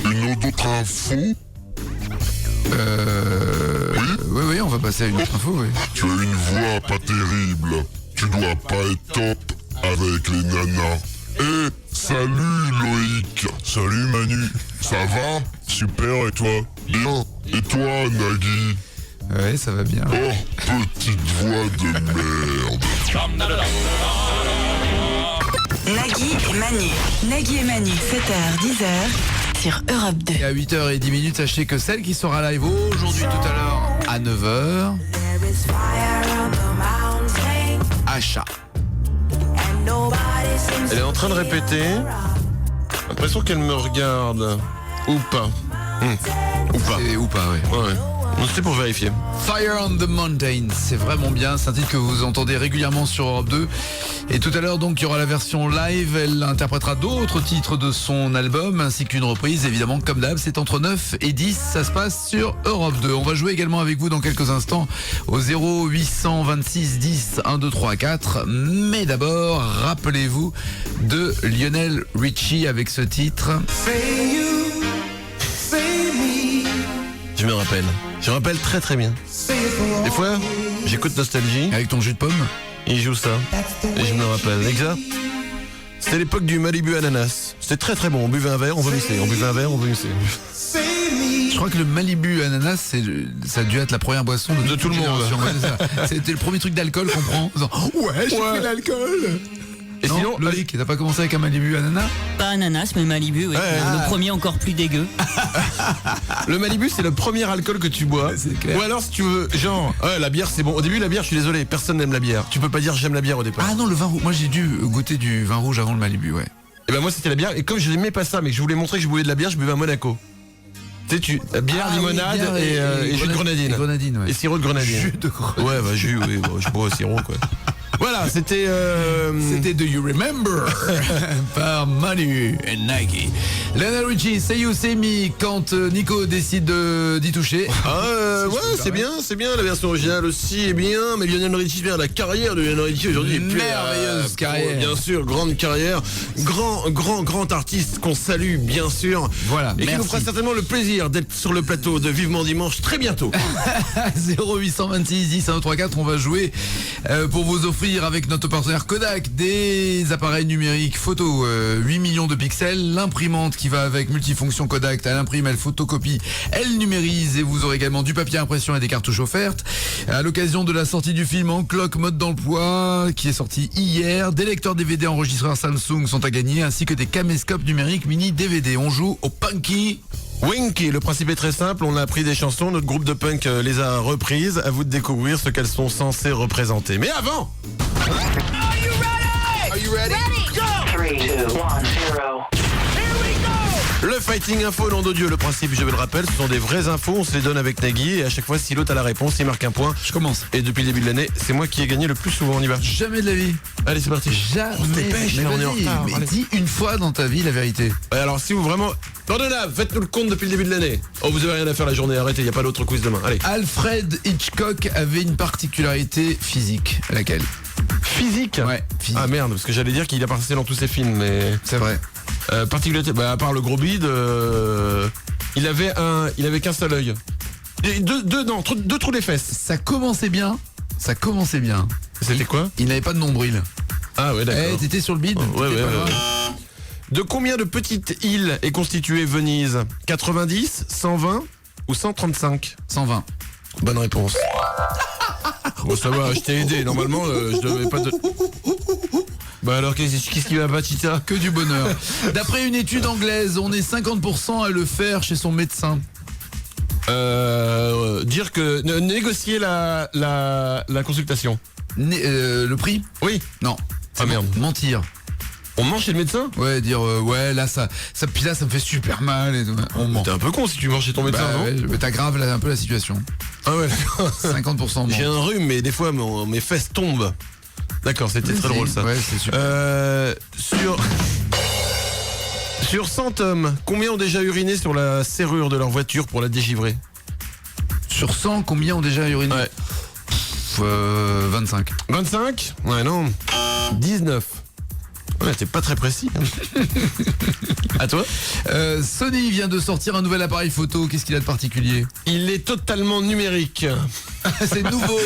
Une autre info ? Oui, on va passer à une autre info, oui. Tu as une voix pas terrible. Tu dois pas être top avec les nanas. Salut Loïc. Salut Manu. Ça va ? Super, et toi ? Bien. Et toi, Nagui ? Ouais, ça va bien. Oh, petite voix de merde. Nagui et Manu. Nagui et Manu, 7h, 10h sur Europe 2. Et à 8h10, sachez que celle qui sera live aujourd'hui tout à l'heure à 9h, Acha. Elle est en train de répéter. L'impression qu'elle me regarde. Ou pas. Ou pas. Ou pas, ouais. Ouais. C'était pour vérifier. Fire on the Mountain, c'est vraiment bien, c'est un titre que vous entendez régulièrement sur Europe 2. Et tout à l'heure, donc, il y aura la version live, elle interprétera d'autres titres de son album, ainsi qu'une reprise, évidemment, comme d'hab, c'est entre 9 et 10, ça se passe sur Europe 2. On va jouer également avec vous dans quelques instants au 0826 10 1 2 3 4. Mais d'abord, rappelez-vous de Lionel Richie avec ce titre. Je me rappelle. Je me rappelle très très bien. Des fois, j'écoute Nostalgie. Avec ton jus de pomme. Il joue ça. Et je me rappelle. Exact. C'était l'époque du Malibu ananas. C'était très très bon. On buvait un verre, on vomissait. On buvait un verre, on vomissait. Je crois que le Malibu ananas, ça a dû être la première boisson de tout le monde. C'était le premier truc d'alcool qu'on prend. Ouais, j'ai pris l'alcool. Et non, sinon, Loïc, t'as pas commencé avec un Malibu ananas ? Pas ananas, mais Malibu, oui. Le premier encore plus dégueu. Le Malibu, c'est le premier alcool que tu bois. Ou alors, si tu veux, genre, la bière, c'est bon. Au début, la bière, je suis désolé, personne n'aime la bière. Tu peux pas dire j'aime la bière au départ. Ah non, le vin rouge. Moi, j'ai dû goûter du vin rouge avant le Malibu, ouais. Et ben moi, c'était la bière. Et comme je n'aimais pas ça, mais que je voulais montrer que je buvais de la bière, je buvais à Monaco. Tu sais, bière, limonade et jus de grenadine. Et grenadine, ouais. Et sirop de grenadine. Jus de grenadine. Ouais, bah jus, oui, bon, je bois au sirop, quoi. Voilà, c'était... C'était Do You Remember par Manu et Nagui. Lionel Richie, Say You See Me, quand Nico décide d'y toucher. Ouais, c'est bien, la version originale aussi est bien, mais Lionel Richie, bien, la carrière de Lionel Richie aujourd'hui est merveilleuse carrière. Bien sûr, grande carrière, grand artiste qu'on salue, bien sûr. Voilà, et qui nous fera certainement le plaisir d'être sur le plateau de Vivement Dimanche très bientôt. 0826 10 1 3 4, on va jouer pour vous offrir découvrir avec notre partenaire Kodak des appareils numériques photo 8 millions de pixels, l'imprimante qui va avec multifonction Kodak, elle imprime, elle photocopie, elle numérise et vous aurez également du papier impression et des cartouches offertes. À l'occasion de la sortie du film En Cloque mode d'emploi qui est sorti hier, des lecteurs DVD enregistreurs Samsung sont à gagner ainsi que des caméscopes numériques mini DVD. On joue au Punky Winky, le principe est très simple, on a pris des chansons, notre groupe de punk les a reprises, à vous de découvrir ce qu'elles sont censées représenter. Mais avant, Are you ready? Go! 3, 2, 1, 0. le Fighting Info, nom de Dieu, le principe, je le rappelle, ce sont des vraies infos, on se les donne avec Nagui et à chaque fois si l'autre a la réponse, il marque un point. Je commence. Et depuis le début de l'année, c'est moi qui ai gagné le plus souvent, on y va. Jamais de la vie. Allez, c'est parti. Jamais. On se dépêche, Mais là, on est en vas-y, retard. mais Allez. dis une fois dans ta vie la vérité. Ouais, alors si vous vraiment... Pardonnable, faites-nous le compte depuis le début de l'année. Oh, vous avez rien à faire la journée, arrêtez, il n'y a pas d'autre quiz demain. Allez. Alfred Hitchcock avait une particularité physique. Laquelle? Physique? Ouais, physique. Ah merde, parce que j'allais dire qu'il a passé dans tous ses films, mais... C'est vrai. Particularité, à part le gros bide, il avait qu'un seul œil. Et deux trous des fesses. Ça commençait bien. C'était quoi? Il n'avait pas de nombril. Ah ouais, d'accord. T'étais sur le bide. Ouais, T'étais ouais, pas ouais. loin. De combien de petites îles est constituée Venise? 90, 120 ou 135? 120. Bonne réponse. Bon, ça va, je t'ai aidé. Normalement, je devais pas te... Bah alors, qu'est-ce qui va pas, Tita? Que du bonheur. D'après une étude anglaise, on est 50% à le faire chez son médecin. Dire que... négocier la consultation. Le prix? Oui. Non. Ah merde. Mentir. On ment chez le médecin? Ouais, dire ouais là ça puis là ça me fait super mal et tout. On ment. T'es un peu con si tu manges chez ton médecin, non? Ouais, mais t'aggraves là un peu la situation. Ah ouais, d'accord. 50% ment. J'ai un rhume, mais des fois mes fesses tombent. D'accord, c'était très drôle ça. Ouais, c'est super. Sur 100 hommes, combien ont déjà uriné sur la serrure de leur voiture pour la dégivrer? Sur 100, combien ont déjà uriné? Ouais. 25. 25? Ouais, non. 19. Ouais, t'es pas très précis. À toi? Sony vient de sortir un nouvel appareil photo. Qu'est-ce qu'il a de particulier? Il est totalement numérique. C'est nouveau.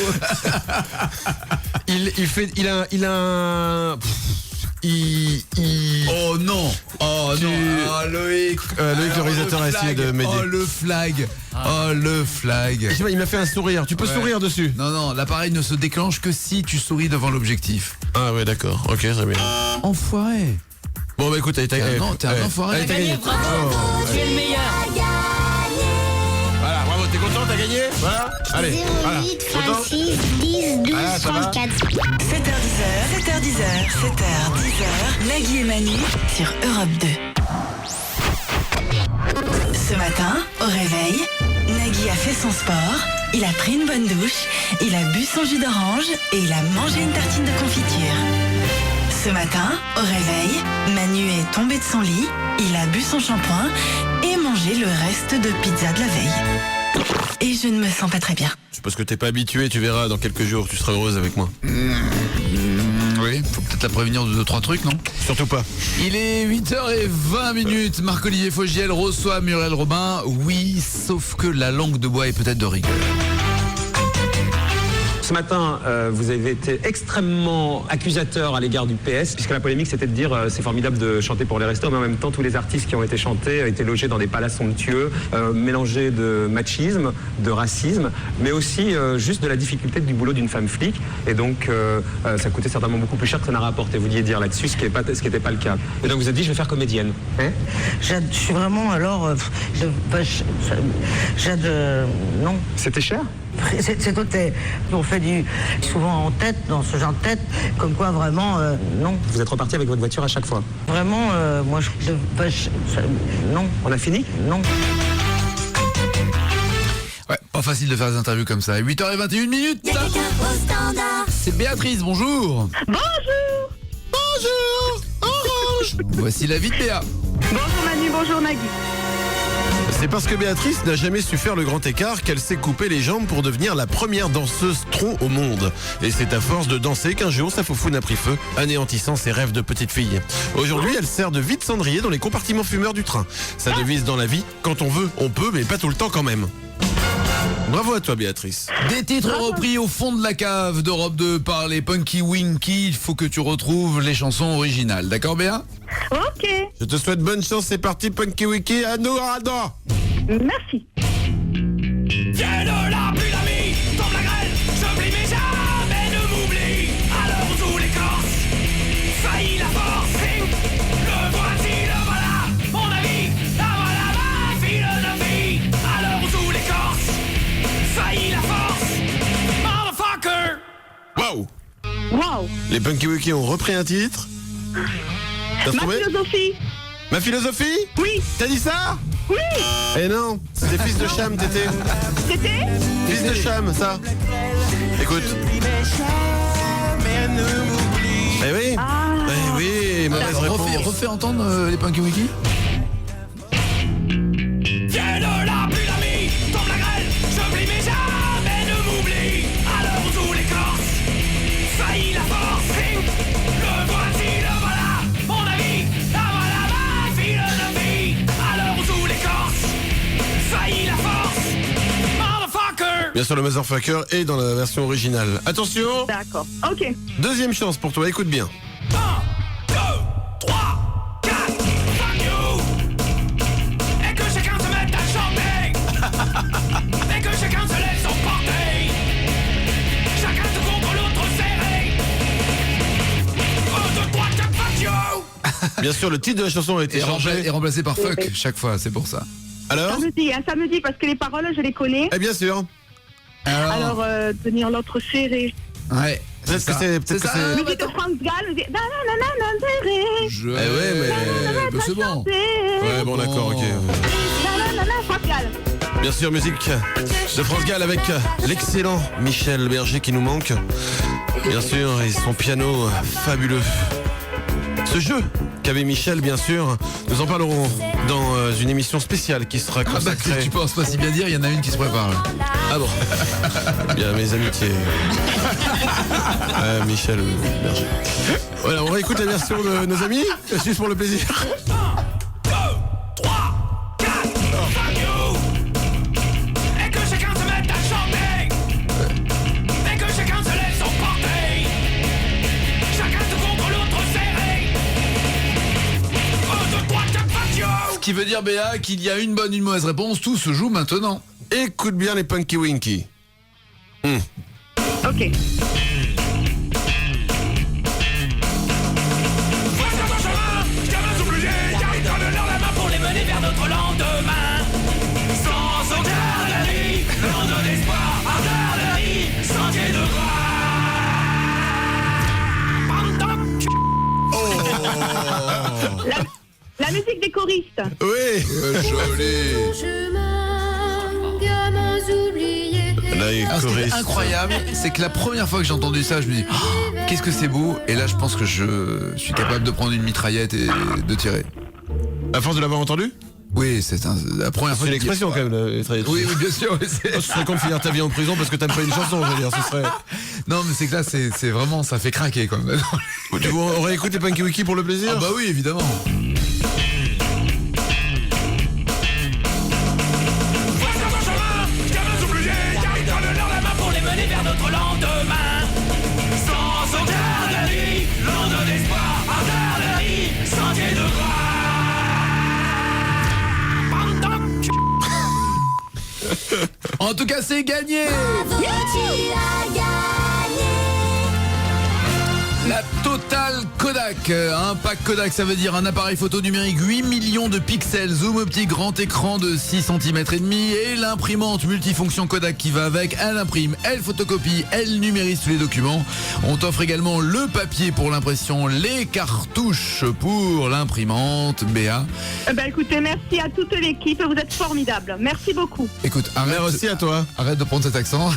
Oh non. Oh non. Oh, Loïc. Loïc, le réalisateur, a essayé de m'aider. Oh le flag. Oh le flag. Il m'a fait un sourire. Tu peux sourire dessus? Non, l'appareil ne se déclenche que si tu souris devant l'objectif. Ah ouais, d'accord. Ok, très bien. Enfoiré. Bon bah écoute, t'es un enfoiré. T'as gagné, bravo, tu es le meilleur. Voilà, bravo, t'es content, t'as gagné? Voilà. Allez, voilà. 08 Content? 26 10 12 Ah, ça va 34. 7h10, Nagui et Manu sur Europe 2. Ce matin, au réveil, Nagui a fait son sport, il a pris une bonne douche, il a bu son jus d'orange et il a mangé une tartine de confiture. Ce matin, au réveil, Manu est tombé de son lit, il a bu son shampoing et mangé le reste de pizza de la veille. Et je ne me sens pas très bien. C'est parce que t'es pas habitué, tu verras, dans quelques jours, tu seras heureuse avec moi. Oui, faut peut-être la prévenir de 2-3 trucs, non? Surtout pas. Il est 8h20. Marc-Olivier Fogiel reçoit Muriel Robin. Oui, sauf que la langue de bois est peut-être de rigueur. Ce matin, vous avez été extrêmement accusateur à l'égard du PS, puisque la polémique c'était de dire c'est formidable de chanter pour les restos, mais en même temps tous les artistes qui ont été chantés étaient logés dans des palaces somptueux, mélangés de machisme, de racisme, mais aussi juste de la difficulté du boulot d'une femme flic. Et donc ça coûtait certainement beaucoup plus cher que ça n'a rapporté. Vous vouliez dire là-dessus, ce qui n'était pas le cas. Et donc vous avez dit je vais faire comédienne. Hein? Je suis vraiment alors... non. C'était cher? C'est tout. On fait souvent en tête, dans ce genre de tête, comme quoi vraiment, non. Vous êtes reparti avec votre voiture à chaque fois? Vraiment, moi non. On a fini? Non. Ouais, pas facile de faire des interviews comme ça. 8h21. C'est Béatrice, bonjour. Bonjour. Orange. Voici la vie de Béa. Bonjour Manu, bonjour Nagui. C'est parce que Béatrice n'a jamais su faire le grand écart qu'elle s'est coupé les jambes pour devenir la première danseuse tronc au monde. Et c'est à force de danser qu'un jour sa foufoune a pris feu, anéantissant ses rêves de petite fille. Aujourd'hui, elle sert de vide-cendrier dans les compartiments fumeurs du train. Sa devise dans la vie, quand on veut, on peut, mais pas tout le temps quand même. Bravo à toi, Béatrice. Des titres repris au fond de la cave d'Europe 2 par les Punky Winky. Il faut que tu retrouves les chansons originales. D'accord, Béa? Ok. Je te souhaite bonne chance. C'est parti, Punky Wiki. À nous, Arada. Merci. Viens de là, plus d'amis, tombe la grêle, je plie mais jamais ne m'oublie. À l'heure où tous les Corses faillit la force, le voici, le voilà, mon ami, la voilà ma philosophie. À l'heure où tous les Corses faillit la force, motherfucker. Waouh. Wow. Les Punky Wiki ont repris un titre. T'as Ma trouvé? philosophie. Ma philosophie? Oui. T'as dit ça? Oui. Eh non, c'était Fils de Cham, t'étais. C'était Fils de Cham, ça. Écoute. Eh oui. Eh oui, mauvaise réponse. Refais entendre les Punky Wiki. Viens de là, plus d'amis, tombe la grêle, je plie mais jamais ne m'oublie. À l'heure où tous les Corses faillit la force, le voici, le voilà, mon ami, la voilà ma philosophie. À l'heure où tous les Corses faillit la force, motherfucker. Bien sûr, le Motherfucker est dans la version originale. Attention. D'accord. Ok. Deuxième chance pour toi, écoute bien. 1, 2, 3, 4, fuck you. Et que chacun se mette à chanter. Et que chacun se laisse emporter. Chacun se contre l'autre serré. 1, 2, 3, 4, fuck you. Bien sûr, le titre de la chanson a été changé. Et remplacé par fuck chaque fois, c'est pour ça. Alors? Samedi, parce que les paroles, je les connais. Eh bien sûr. Alors, tenir l'autre serré. Ouais. Peut-être que c'est. C'est ça. Musique de France Gall, musique. Eh ouais, mais c'est bon. Ouais, bon, d'accord, ok. France Gall. Bien sûr, musique de France Gall avec l'excellent Michel Berger qui nous manque. Bien sûr, et son piano fabuleux. Ce jeu qu'avait Michel, bien sûr, nous en parlerons dans une émission spéciale qui sera consacrée. Tu penses pas si bien dire, il y en a une qui se prépare. Ah bon. Bien, mes amitiés. Michel Berger. Voilà, on réécoute la version de nos amis, juste pour le plaisir. 1, 2, 3, 4, fuck you. Et que chacun se mette à chanter. Et que chacun se laisse emporter. Chacun se contre l'autre serré. 1, 2, 3, 4, fuck you. Ce qui veut dire, Béa, qu'il y a une bonne, une mauvaise réponse, tout se joue maintenant. Écoute bien les Punky Winky. Ok. Vers notre lendemain, sans aucun galerie, l'onde d'espoir, ardeur de vie, sentier de gloire. La musique des choristes. Oui, joli. Ce qui est incroyable, c'est que la première fois que j'ai entendu ça, je me dis qu'est-ce que c'est beau. Et là, je pense que je suis capable de prendre une mitraillette et de tirer. À force de l'avoir entendu? Oui, c'est la première fois. C'est une expression quand même, la mitraillette. Oui, bien sûr. Ce serait comme finir ta vie en prison parce que t'aimes pas une chanson, je veux dire. Ce serait. Non, mais c'est que là, c'est vraiment, ça fait craquer quand même. Tu aurais écouté Punky Wiki pour le plaisir? Ah bah oui, évidemment. Vers notre lendemain, sans aucun galerie, l'onde d'espoir, ardeur de vie, sentier de gloire. En tout cas, c'est gagné. La Total Kodak, un pack Kodak, ça veut dire un appareil photo numérique 8 millions de pixels, zoom optique, grand écran de 6 cm et demi et l'imprimante multifonction Kodak qui va avec. Elle imprime, elle photocopie, elle numérise tous les documents. On t'offre également le papier pour l'impression, les cartouches pour l'imprimante. Béa. Écoutez, merci à toute l'équipe, vous êtes formidables. Merci beaucoup. Écoute, arrête. Merci à toi. Arrête de prendre cet accent.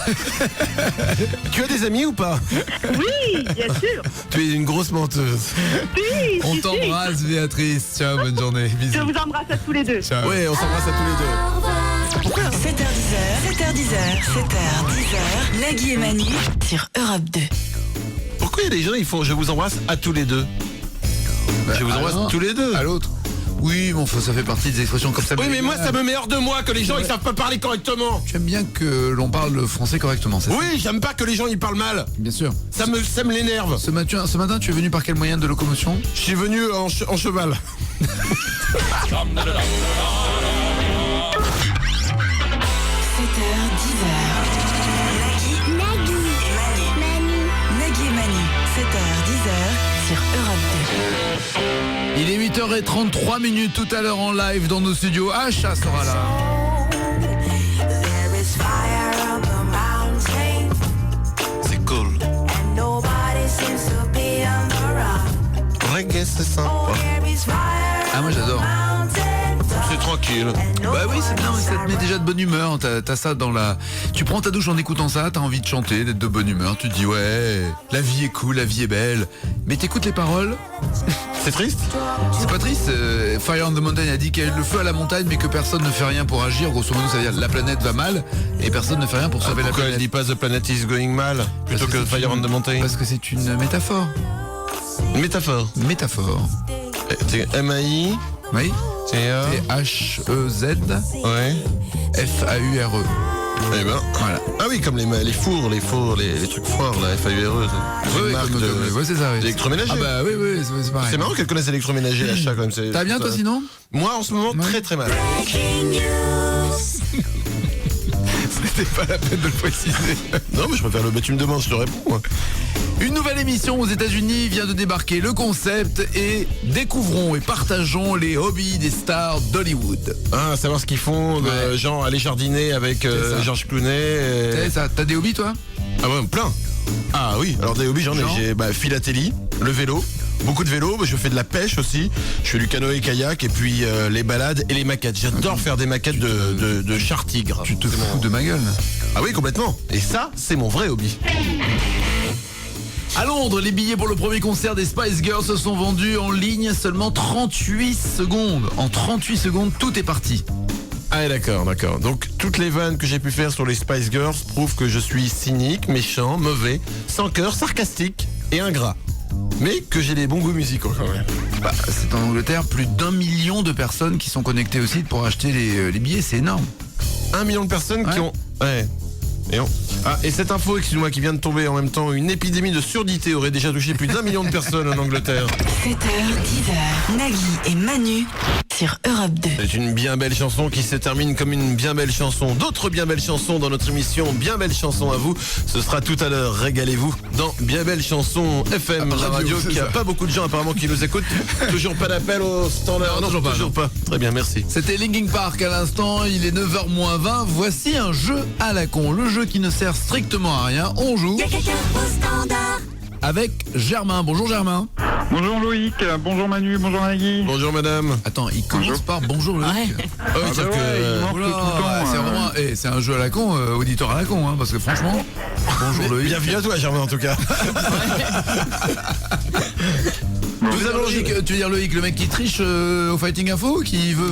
Tu as des amis ou pas? Oui, bien sûr. Tu es une grosse menteuse. Si, on t'embrasse, Béatrice. Ciao, bonne journée. Bisous. Je vous embrasse à tous les deux. Ciao. Oui, on s'embrasse à tous les deux. Pourquoi 7h10, Nagui et Manu sur Europe 2. Pourquoi il y a des gens, ils font je vous embrasse à tous les deux? Je vous embrasse tous les deux. À l'autre. Oui, bon, ça fait partie des expressions comme ça. Oui, mais moi, ça me met hors de moi que les gens ils savent pas parler correctement. Tu aimes bien que l'on parle le français correctement, c'est ça? Oui, j'aime pas que les gens ils parlent mal. Bien sûr. Ça me l'énerve. Ce matin, tu es venu par quel moyen de locomotion? Je suis venu en cheval. 7h, 10h. Nagui et Manu. 7h, 10h sur Europe 2. Il est 8h33 tout à l'heure en live dans nos studios. Acha sera là. C'est cool. Reggae, c'est sympa. Ah, moi j'adore. C'est tranquille. Bah oui, c'est bien, ça te met déjà de bonne humeur. T'as ça dans la... Tu prends ta douche en écoutant ça, t'as envie de chanter, d'être de bonne humeur. Tu te dis ouais, la vie est cool, la vie est belle. Mais t'écoutes les paroles. C'est triste? C'est pas triste. Fire on the Mountain a dit qu'il y a le feu à la montagne mais que personne ne fait rien pour agir. Grosso modo, ça veut dire la planète va mal et personne ne fait rien pour sauver la planète. Elle dit pas The Planet is going mal plutôt que Fire on the Mountain? Parce que c'est une métaphore. Métaphore. Métaphore. C'est M-A-I. Oui. T-H-E-Z. Ouais. F-A-U-R-E. Eh ben, voilà. Ah oui, comme les fours, les trucs forts, là, F-A-U-R-E. Oui, c'est ça. Oui. L'électroménager. Ah bah oui, c'est pareil. C'est marrant qu'elle connaisse l'électroménager, l'achat quand même. T'as bien toi sinon? Moi en ce moment, très très mal. C'était pas la peine de le préciser. Non, mais je préfère le. Tu me demandes, je te réponds. Moi. Une nouvelle émission aux États-Unis vient de débarquer. Le concept est découvrons et partageons les hobbies des stars d'Hollywood. Ah, savoir ce qu'ils font, genre aller jardiner avec Georges Clooney. C'est ça. T'as des hobbies toi? Ah ouais, plein. Ah oui, alors des hobbies j'en ai. J'ai philatélie, le vélo. Beaucoup de vélo, je fais de la pêche aussi, je fais du canoë-kayak et puis les balades et les maquettes. J'adore faire des maquettes de chars tigres. Tu te fous de ma gueule? Ah oui, complètement. Et ça, c'est mon vrai hobby. À Londres, les billets pour le premier concert des Spice Girls se sont vendus en ligne seulement 38 secondes. En 38 secondes, tout est parti. Ah d'accord. Donc toutes les vannes que j'ai pu faire sur les Spice Girls prouvent que je suis cynique, méchant, mauvais, sans cœur, sarcastique et ingrat. Mais que j'ai des bons goûts musicaux quand même. Bah, c'est en Angleterre, plus d'1 million de personnes qui sont connectées au site pour acheter les billets, c'est énorme. 1 million de personnes qui ont... Ouais. Et cette info, excuse-moi, qui vient de tomber en même temps, une épidémie de surdité aurait déjà touché plus d'1 million de personnes en Angleterre. 7h, 10h, Nagui et Manu sur Europe 2. C'est une bien belle chanson qui se termine comme une bien belle chanson. D'autres bien belles chansons dans notre émission Bien belle chanson à vous. Ce sera tout à l'heure, régalez-vous, dans Bien belle chanson FM, la radio qui a pas beaucoup de gens apparemment qui nous écoutent. Toujours pas d'appel au standard. Non, toujours pas. Très bien, merci. C'était Linkin Park à l'instant, il est 9h-20. Voici un jeu à la con. Le jeu qui ne sert strictement à rien. On joue avec Germain. Bonjour Germain. Bonjour Loïc, bonjour Manu, bonjour Nagui. Bonjour madame. Attends, il commence par bonjour Loïc. C'est vraiment, c'est un jeu à la con, auditeur à la con, parce que franchement, bonjour Loïc. Bienvenue à toi Germain en tout cas. Vous avez Loïc, tu veux dire Loïc, le mec qui triche au Fighting Info, qui veut...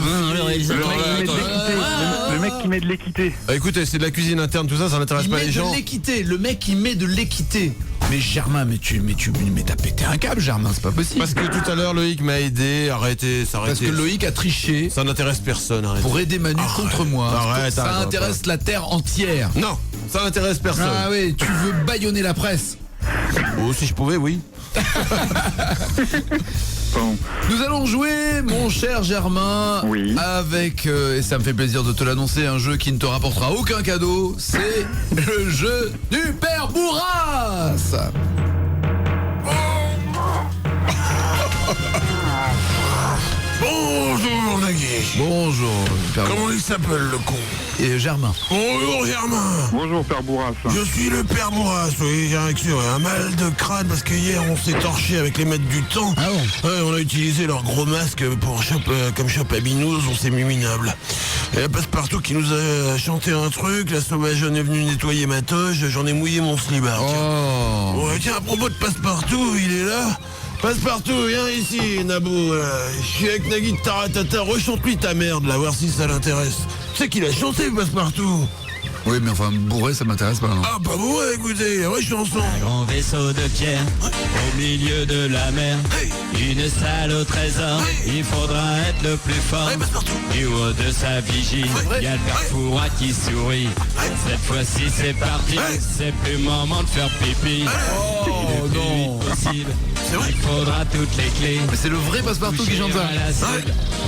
Le mec qui met de l'équité. Écoutez, c'est de la cuisine interne, tout ça n'intéresse pas les gens. Le mec qui met de l'équité. Mais Germain, mais t'as pété un câble Germain, c'est pas possible. Parce que tout à l'heure Loïc m'a aidé, arrêtez. Parce que Loïc a triché. Ça n'intéresse personne, arrêtez. Pour aider Manu contre moi. Arrête, ça intéresse la terre entière. Non, ça n'intéresse personne. Ah oui, tu veux bâillonner la presse. Oh, si je pouvais, oui. Nous allons jouer, mon cher Germain, avec, et ça me fait plaisir de te l'annoncer, un jeu qui ne te rapportera aucun cadeau. C'est le jeu du Père Bourras. Bonjour Nagui. Bonjour Père. Comment il s'appelle le con? Et Germain. Bonjour Germain. Bonjour Père Bourras. Je suis le Père Bourras, oui, j'ai un mal de crâne parce que hier on s'est torché avec les maîtres du temps. Ah bon? Ouais, on a utilisé leur gros masque pour comme Shop à Binous, on s'est mis minable. Et la Passepartout qui nous a chanté un truc, la sauvageonne est venue nettoyer ma toge, j'en ai mouillé mon slibard. Oh. Ouais, tiens, à propos de Passepartout, il est là. Passepartout, viens ici, Nabou. Je suis avec Nagui de Taratata. Rechante-lui ta merde, là, voir si ça l'intéresse. Tu sais qu'il a chanté, Passepartout. Oui, mais enfin, bourré, ça m'intéresse pas, non. Ah, pas bourré, écoutez, vraie chanson. Un grand vaisseau de pierre au milieu de la mer. Une salle au trésor, il faudra être le plus fort. Du haut de sa vigie, il y a le père Fouras qui sourit. Cette fois-ci c'est parti, c'est plus le moment de faire pipi. Oh non. Possible. Il faudra toutes les clés. Mais c'est le vrai Passepartout qui chante ça.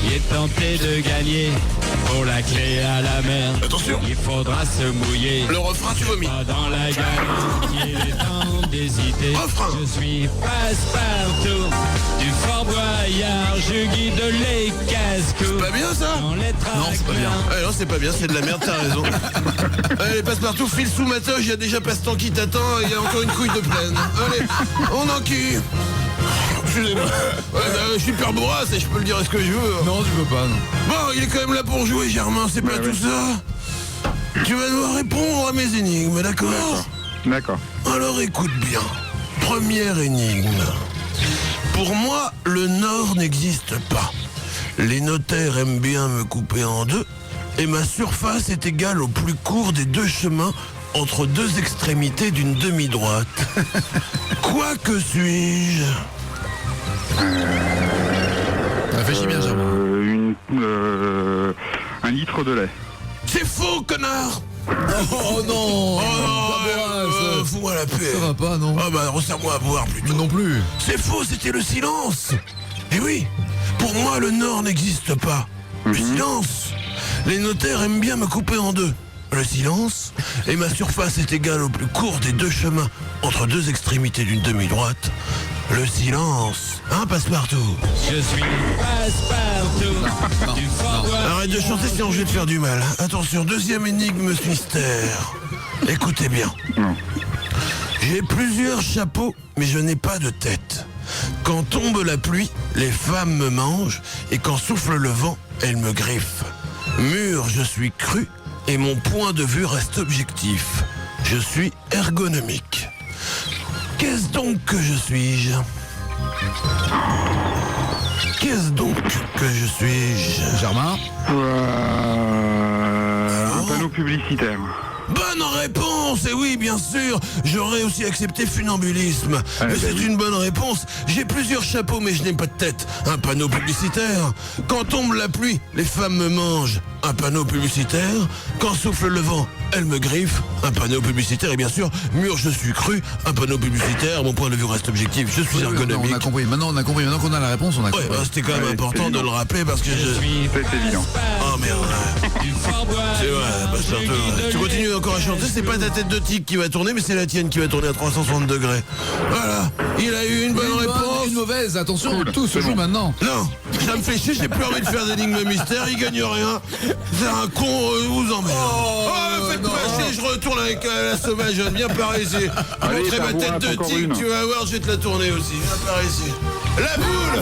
Il est tenté de gagner pour la clé à la mer. Attention. Il faudra se mouiller. Le refrain, tu vomis. Dans la galerie, il est temps d'hésiter. Je suis Passepartout du Fort Boyard. Je guide les casse-coups. C'est pas bien ça? Non, c'est pas bien. Non, c'est pas bien, c'est de la merde, t'as raison. Allez, Passepartout, file sous ma toge, il y a déjà Passe-temps qui t'attend et il y a encore une couille de plaine. Allez, on enquille. Excusez-moi. Je suis Père Bourras et je peux le dire, est-ce que je veux? Non, tu peux pas, non. Bon, il est quand même là pour jouer, Germain, c'est pas tout ça. Tu vas devoir répondre à mes énigmes, d'accord? D'accord. Alors écoute bien. Première énigme. Pour moi, le Nord n'existe pas. Les notaires aiment bien me couper en deux et ma surface est égale au plus court des deux chemins entre deux extrémités d'une demi-droite. Quoi que suis-je? Réfléchis bien, Germain. Un litre de lait. C'est faux, connard! Oh non! Oh non! Fous-moi la paix! Ça va pas, non? Ah bah, resserre-moi à boire plutôt. Non plus. C'est faux, c'était le silence! Eh oui, pour moi, le Nord n'existe pas. Le silence! Les notaires aiment bien me couper en deux. Le silence, et ma surface est égale au plus court des deux chemins entre deux extrémités d'une demi-droite. Le silence. Hein, Passepartout? Je suis Passepartout du Fort Boyard. Arrête de chanter sinon je vais te faire du mal. Attention, deuxième énigme mystère. Écoutez bien. J'ai plusieurs chapeaux, mais je n'ai pas de tête. Quand tombe la pluie, les femmes me mangent, et quand souffle le vent, elles me griffent. Mûr, je suis cru, et mon point de vue reste objectif. Je suis ergonomique. Qu'est-ce donc que je suis-je? Qu'est-ce donc que je suis-je? Germain? Un panneau publicitaire. Bonne réponse! Et oui, bien sûr, j'aurais aussi accepté funambulisme. Mais c'est une bonne réponse. J'ai plusieurs chapeaux, mais je n'ai pas de tête. Un panneau publicitaire. Quand tombe la pluie, les femmes me mangent. Un panneau publicitaire. Quand souffle le vent, elles me griffent. Un panneau publicitaire. Et bien sûr, mûr, je suis cru. Un panneau publicitaire. Mon point de vue reste objectif. Je suis ergonomique. On a compris. Maintenant qu'on a la réponse, on a compris. Ouais, c'était quand même important de le rappeler parce que je... C'est évident. Oh merde. C'est vrai, Passepartout. Tu continues encore à chanter, c'est pas ta tête de tigre qui va tourner, mais c'est la tienne qui va tourner à 360 degrés. Voilà, il a eu une bonne réponse. Une mauvaise, attention, tout se joue maintenant. Non, ça me fait chier, j'ai plus envie de faire d'énigmes mystères, il gagne rien. C'est un con, vous emmerde. Faites pas chier, je retourne avec la sauvage, viens par ici. Allez, Montrer ma tête de tigre, tu vas voir, je vais te la tourner aussi. Viens par ici. La boule!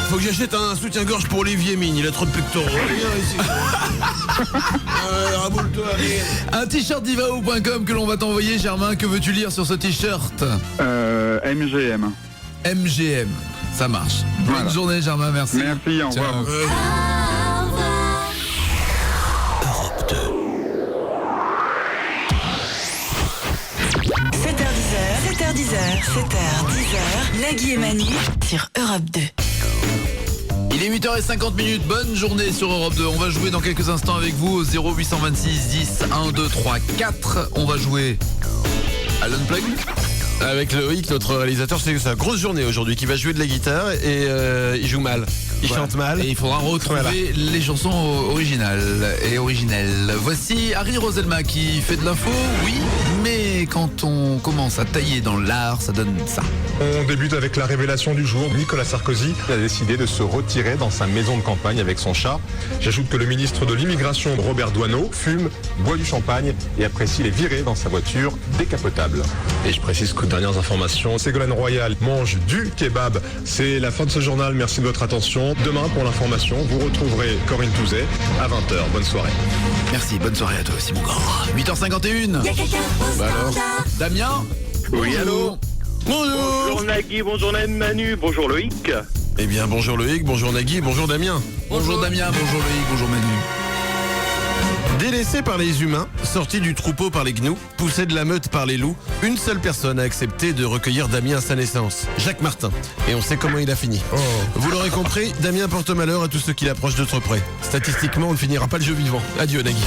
Faut que j'achète un soutien-gorge pour Olivier Mine, il a trop de pectoraux. Viens ici. Raboule-toi. Un t-shirt divao.com que l'on va t'envoyer, Germain. Que veux-tu lire sur ce t-shirt? MGM. MGM, ça marche. Bonne journée, Germain, merci. Merci, au revoir. Europe 2. 7h10, 7h10, Nagui et Manu sur Europe 2. Il est 8h50, bonne journée sur Europe 2. On va jouer dans quelques instants avec vous au 0826 10 1 2 3 4. On va jouer à l'Unplug. Avec Loïc, notre réalisateur, c'est sa grosse journée aujourd'hui, qui va jouer de la guitare et il joue mal. Il chante mal. Et il faudra retrouver les chansons originales et originelles. Voici Harry Roselma qui fait de l'info, oui, mais quand on commence à tailler dans l'art, ça donne ça. On débute avec la révélation du jour. Nicolas Sarkozy a décidé de se retirer dans sa maison de campagne avec son chat. J'ajoute que le ministre de l'Immigration, Robert Doisneau, fume, boit du champagne et apprécie les virées dans sa voiture décapotable. Et je précise que dernières informations, Ségolène Royal mange du kebab. C'est la fin de ce journal, merci de votre attention. Demain, pour l'information, vous retrouverez Corinne Touzet à 20h. Bonne soirée. Merci, bonne soirée à toi aussi mon grand. 8h51. Bah alors, Damien? Oui, allô? Bonjour Nagui, bonjour Manu, bonjour Loïc. Eh bien, bonjour Loïc, bonjour Nagui, bonjour Damien. Bonjour Damien, bonjour Loïc, bonjour Manu. Délaissé par les humains, sorti du troupeau par les gnous, poussé de la meute par les loups, une seule personne a accepté de recueillir Damien à sa naissance, Jacques Martin. Et on sait comment il a fini. Vous l'aurez compris, Damien porte malheur à tous ceux qui l'approchent de trop près. Statistiquement, on ne finira pas le jeu vivant. Adieu Nagui.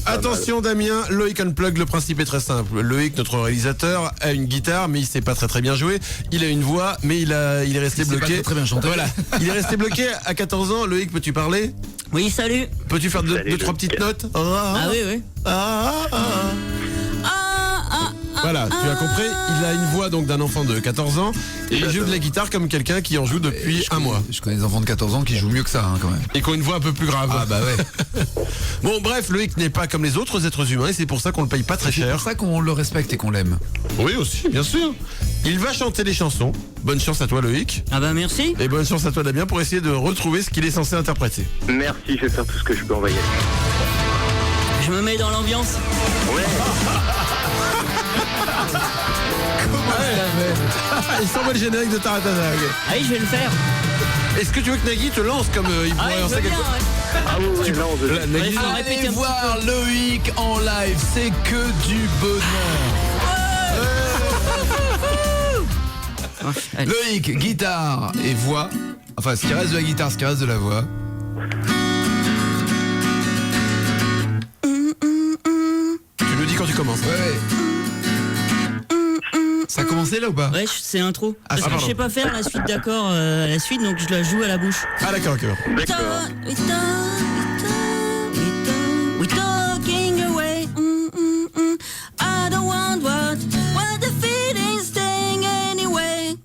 Attention Damien, Loïc Unplug, le principe est très simple. Loïc, notre réalisateur, a une guitare, mais il sait pas très bien jouer. Il a une voix, mais il est resté bloqué. Pas très bien chanté. Voilà. Il est resté bloqué à 14 ans. Loïc, peux-tu parler? Oui, salut. Peux-tu faire deux, trois petites notes? Ah oui, oui. Voilà, tu as compris, il a une voix donc d'un enfant de 14 ans et il joue de la guitare comme quelqu'un qui en joue depuis un mois. Je connais des enfants de 14 ans qui jouent mieux que ça quand même. Et qui ont une voix un peu plus grave. Ah bah ouais. Bon bref, Loïc n'est pas comme les autres êtres humains et c'est pour ça qu'on le paye pas très cher. C'est pour ça qu'on le respecte et qu'on l'aime. Oui aussi, bien sûr. Il va chanter des chansons. Bonne chance à toi Loïc. Ah bah merci. Et bonne chance à toi Damien pour essayer de retrouver ce qu'il est censé interpréter. Merci, je vais faire tout ce que je peux envoyer. Je me mets dans l'ambiance. Ouais. Il s'envoie le générique de Taratazag. Ah oui, je vais le faire. Est-ce que tu veux que Nagui te lance comme il pourrait lancer quelque chose? Ah oui, non, Nagui, allez voir Loïc en live, c'est que du bonheur. Loïc, guitare et voix. Enfin, ce qui reste de la guitare, ce qui reste de la voix. Tu nous dis quand tu commences. Ouais. Ça a commencé là ou pas? Ouais, c'est intro. Ah, Parce que je sais pas faire la suite d'accords à la suite, donc je la joue à la bouche. Ah d'accord, ok. We talking away. I don't want what the feeling's staying anyway.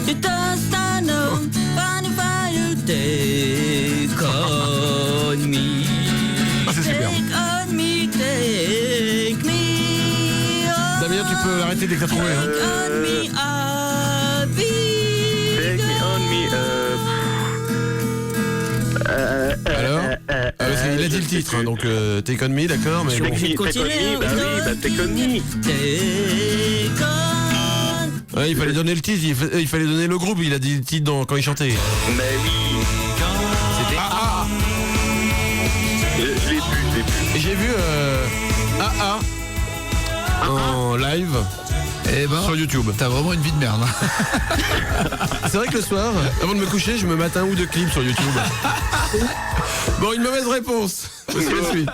You just I know, funny fire you take on me. Ah, c'est super. Take on me, take me. Damien, tu peux arrêter dès que t'as trouvé. Hein. Take on me, Take me on me, Alors parce qu'il a dit le titre, hein, donc Take On Me, d'accord, mais bon. Je vais continuer. bah oui, Take On Me. Take on. Ouais, il fallait donner le titre, il fallait donner le groupe, il a dit le titre quand il chantait. Mais oui. C'était AA. Je l'ai vu. Et j'ai vu AA en live. Eh ben, sur YouTube. T'as vraiment une vie de merde. C'est vrai que le soir, avant de me coucher, je me mate un ou deux clips sur YouTube. Bon, une mauvaise réponse. Voici la suite.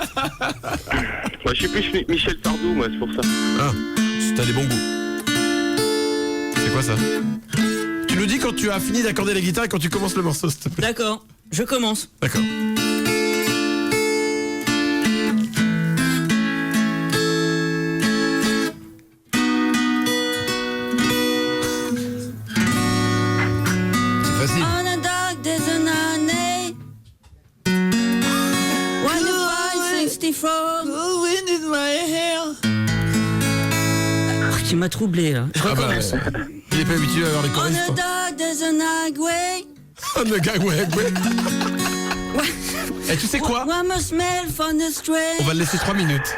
Moi, je suis plus Michel Sardou, moi, c'est pour ça. Ah, t'as des bons goûts. C'est quoi ça? Tu nous dis quand tu as fini d'accorder la guitare et quand tu commences le morceau, s'il te plaît. D'accord, je commence. D'accord. On a dark there's an année. When the 564 the wind in my hair. Tu m'as troublé là. Je recommence. Il est pas habitué à avoir les choristes. On a dark there's an agway. On a gagway. Et tu sais quoi? One must smell from the stray. On va le laisser 3 minutes.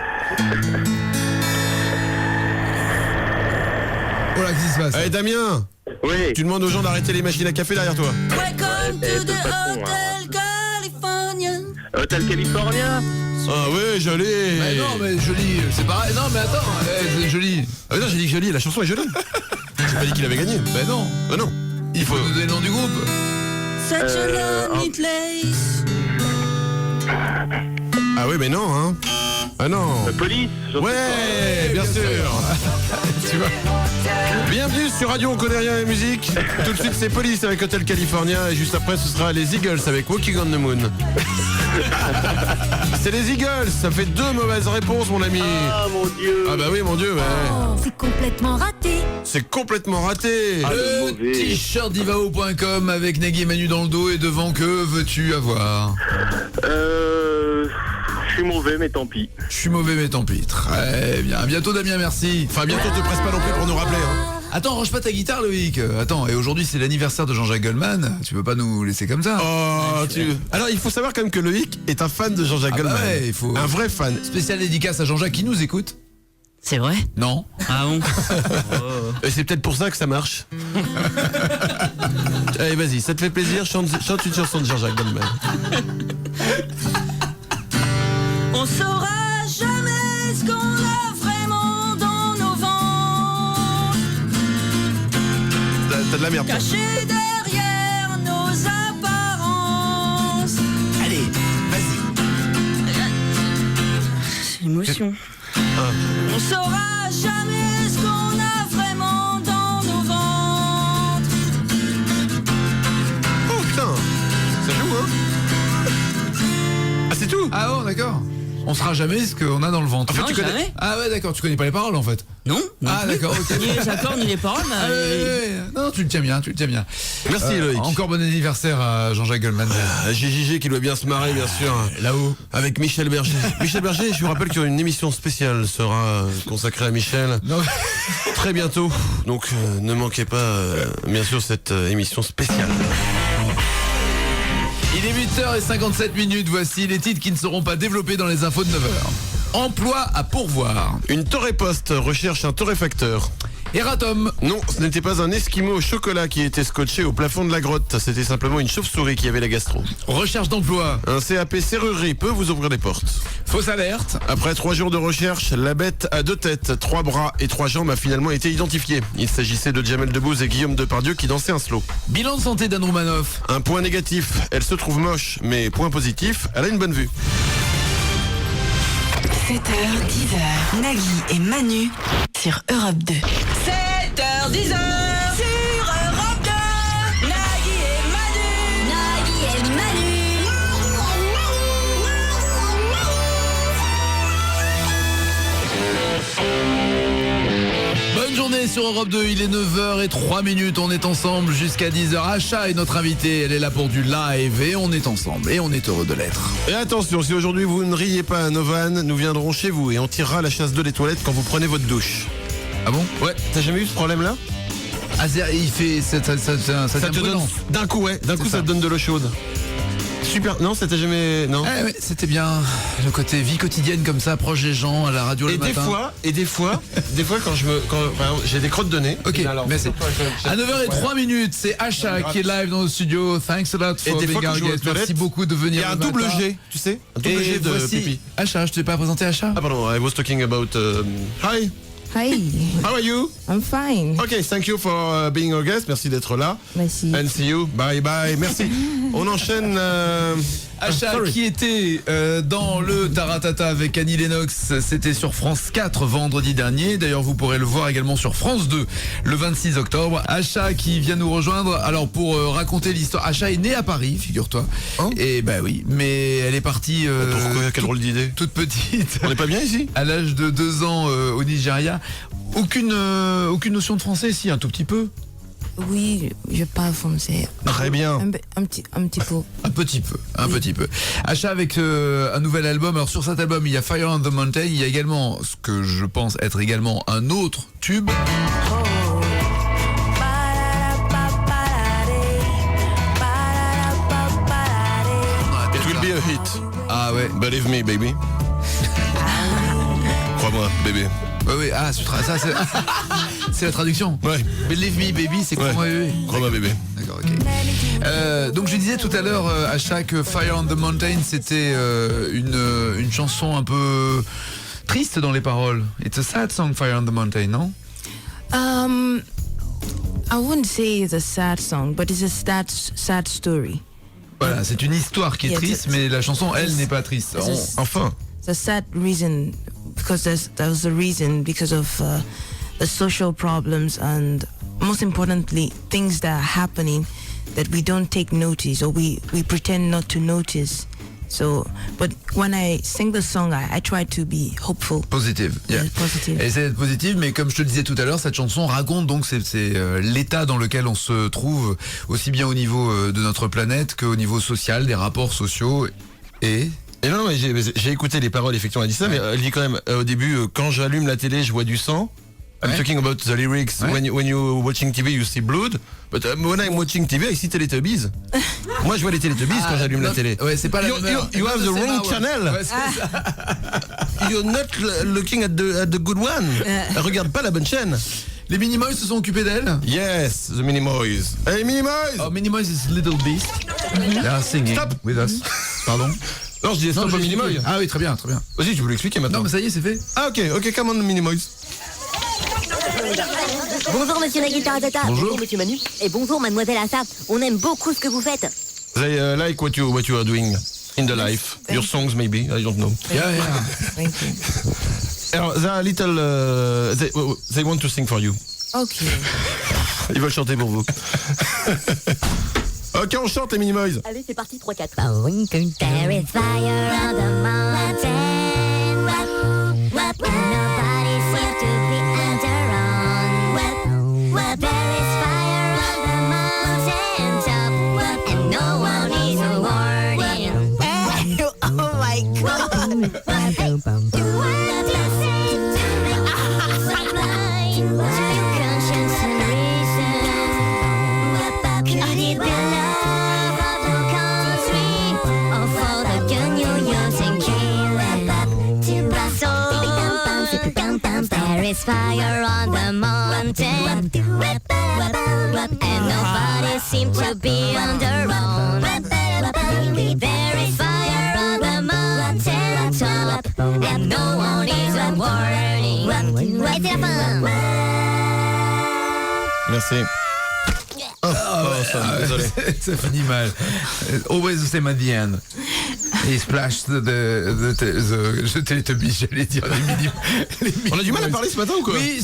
Voilà, qu'est-ce qui se passe? Allez Damien. Oui. Tu demandes aux gens d'arrêter les machines à café derrière toi. Welcome to the Hotel California. Hotel California. Ah ouais, joli. Mais non, mais joli, c'est pareil. Non, mais attends, c'est joli. Ah non, j'ai dit que joli, la chanson est jolie. J'ai pas dit qu'il avait gagné. Ben non. Ben non. Il faut nous donner le nom du groupe. Such a lonely place. Ah oui, mais non, hein. Ah non. Police. Ouais, bien sûr. Tu vois. Bienvenue sur Radio On connaît rien à la musique. Tout de suite c'est Police avec Hotel California et juste après ce sera les Eagles avec Walking on the Moon. C'est les Eagles, ça fait 2 mauvaises réponses mon ami. Ah mon dieu. Ah bah oui mon dieu, ouais. Oh, c'est complètement raté. C'est complètement raté. Le t-shirt divao.com avec Nagui et Manu dans le dos et devant, que veux-tu avoir? Je suis mauvais mais tant pis. Je suis mauvais mais tant pis. Très bien. À bientôt Damien, merci. Enfin bientôt te presse pas non plus pour nous rappeler hein. Attends, range pas ta guitare Loïc. Attends, et aujourd'hui c'est l'anniversaire de Jean-Jacques Goldman. Tu peux pas nous laisser comme ça. Oh, Alors il faut savoir quand même que Loïc est un fan de Jean-Jacques Goldman. Ouais, il faut... Un vrai fan. Spécial dédicace à Jean-Jacques qui nous écoute. C'est vrai? Non. Ah bon? Et c'est peut-être pour ça que ça marche. Allez, vas-y, ça te fait plaisir, chante une chanson de Jean-Jacques Goldman. On saura jamais ce qu'on a vraiment dans nos ventres. T'as de la merde. Caché derrière nos apparences. Allez, vas-y. C'est l'émotion. On saura jamais ce qu'on a vraiment dans nos ventres. Oh putain, ça joue hein. Ah c'est tout. Ah bon, d'accord. On saura jamais ce qu'on a dans le ventre. En fait, tu connais... jamais. Ah ouais, d'accord, tu connais pas les paroles en fait. Non. Ah d'accord, ok. Ni les accords, ni les paroles. Ah, ouais. Non, tu le tiens bien, Merci Loïc. Encore bon anniversaire à Jean-Jacques Goldman. GJG qui doit bien se marrer bien sûr. Là-haut. Avec Michel Berger. Michel Berger, je vous rappelle qu'une émission spéciale sera consacrée à Michel. Non. Très bientôt. Donc ne manquez pas bien sûr cette émission spéciale. Il est 8h57, voici les titres qui ne seront pas développés dans les infos de 9h. Emploi à pourvoir. Une Torréposte recherche un torréfacteur. Eratom. Non, ce n'était pas un esquimau au chocolat qui était scotché au plafond de la grotte. C'était simplement une chauve-souris qui avait la gastro. Recherche d'emploi. Un CAP serrurerie peut vous ouvrir les portes. Fausse alerte. Après 3 jours de recherche, la bête à 2 têtes, 3 bras et 3 jambes a finalement été identifiée. Il s'agissait de Jamel Debbouze et Guillaume Depardieu qui dansaient un slow. Bilan de santé d'Anne Roumanoff. Un point négatif, elle se trouve moche, mais point positif, elle a une bonne vue. 7h, 10h, Nagui et Manu sur Europe 2. 7h, 10h sur Europe 2. Nagui et Manu. Nagui et Manu. Bonne journée sur Europe 2, il est 9h03, on est ensemble jusqu'à 10h. Acha est notre invitée, elle est là pour du live et on est ensemble et on est heureux de l'être. Et attention, si aujourd'hui vous ne riez pas à Novan, nous viendrons chez vous et on tirera la chasse d'eau des toilettes quand vous prenez votre douche. Ah bon? Ouais, t'as jamais eu ce problème-là? Ah, il fait... Ça te donne... D'un coup, ouais, d'un coup ça te donne de l'eau chaude. Super, non, ça t'a jamais... Non. Ah ouais, c'était bien le côté vie quotidienne comme ça, proche des gens, à la radio le matin. Des fois, quand j'ai des crottes de nez. Ok, alors, merci. À 9h03, c'est Acha qui est live dans le studio. Thanks a lot for being our guest. Merci beaucoup de venir. Il y a un double G, tu sais, un double G de pipi. Acha, je t'ai pas présenté Acha. Ah pardon, I was talking about... Hi. Hi. How are you? I'm fine. Okay, thank you for being our guest. Merci d'être là. Merci. And see you. Bye bye. Merci. On enchaîne. Acha qui était dans le Taratata avec Annie Lennox, c'était sur France 4 vendredi dernier. D'ailleurs, vous pourrez le voir également sur France 2 le 26 octobre. Acha qui vient nous rejoindre. Alors pour raconter l'histoire, Acha est née à Paris, figure-toi. Oh. Et bah oui, mais elle est partie. Pourquoi? Quel drôle d'idée. Toute petite. On n'est pas bien ici? À l'âge de 2 ans au Nigeria. Aucune notion de français, si, un tout petit peu. Oui, je parle français. Très bien. Un petit peu. Un petit peu. Acha avec un nouvel album. Alors sur cet album, il y a Fire on the Mountain. Il y a également ce que je pense être également un autre tube. It will be a hit. Ah ouais. Believe me, baby. Crois-moi, bébé. Oui, ah, ça c'est la traduction. Ouais. Believe me, baby, c'est crois-moi, bébé. Crois-moi, bébé. D'accord, ok. Donc je disais tout à l'heure à chaque Fire on the Mountain, c'était une chanson un peu triste dans les paroles. It's a sad song, Fire on the Mountain, non? I wouldn't say it's a sad song, but it's a sad story. Voilà, c'est une histoire qui est triste, mais la chanson, elle, n'est pas triste. Enfin. It's a sad reason, because that was the reason, because of the social problems and most importantly, things that are happening that we don't take notice or we pretend not to notice. So, but when I sing the song, I try to be hopeful. Positive. Yeah. Positive. Et c'est positive, mais comme je te le disais tout à l'heure, cette chanson raconte donc c'est l'état dans lequel on se trouve, aussi bien au niveau de notre planète qu'au niveau social, des rapports sociaux et non, mais j'ai écouté les paroles, effectivement, elle dit ça, mais elle dit quand même au début, quand j'allume la télé, je vois du sang. I'm talking about the lyrics. Ouais. When you're watching TV, you see blood. But when I'm watching TV, I see Teletubbies. Moi, je vois les Teletubbies quand j'allume la télé. Ouais, c'est pas la même heure. You have the wrong channel. Ouais, c'est ça. You're not looking at the good one. Regarde pas la bonne chaîne. Les Minimoys se sont occupés d'elle. Yes, the Minimoys. Hey, Minimoys. Oh, Minimoys is Little Beast. They are singing with us. Pardon. Non, je dis stop au Minimoys. Ah oui, très bien, très bien. Vas-y, tu peux l'expliquer maintenant. Non, mais ça y est, c'est fait. Ah, ok, come on, Minimoys. Bonjour monsieur Nagui Taratata. Bonjour monsieur Manu. Et bonjour mademoiselle Assa. On aime beaucoup ce que vous faites. They like what you are doing in the life. Your songs maybe, I don't know. Yeah. Thank you. Alors, they are little, they want to sing for you. Okay. Ils veulent chanter pour vous. Ok, on chante les Minimoys. Allez, c'est parti, 3-4. There is fire on the mountain. Nobody seems to be under. There is fire on the mountain top, and no one is a warning. Oh my God. There is fire on the mountain, and nobody seems to be underground. There is fire on the mountain top, and no one is a warning. Et c'est la fin. Merci. Désolé. Ça finit mal. Always the same at the end. He splashed the Teletubbies, j'allais dire. On a du mal à parler ce matin ou quoi? Oui,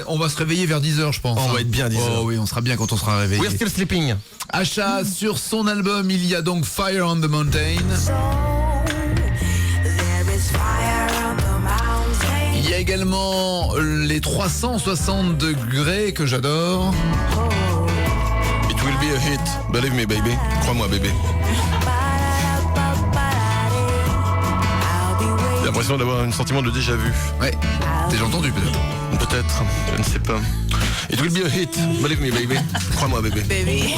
on va se réveiller vers 10h, je pense. On va être bien 10h. Oh oui, on sera bien quand on sera réveillé. We're still sleeping. Achat sur son album, il y a donc Fire on the Mountain. Il y a également les 360 degrés que j'adore. It will be a hit, believe me baby. Crois-moi bébé. J'ai l'impression d'avoir un sentiment de déjà vu. Ouais, déjà entendu peut-être. Peut-être, je ne sais pas. It will be a hit, believe me baby. Crois-moi bébé. Baby.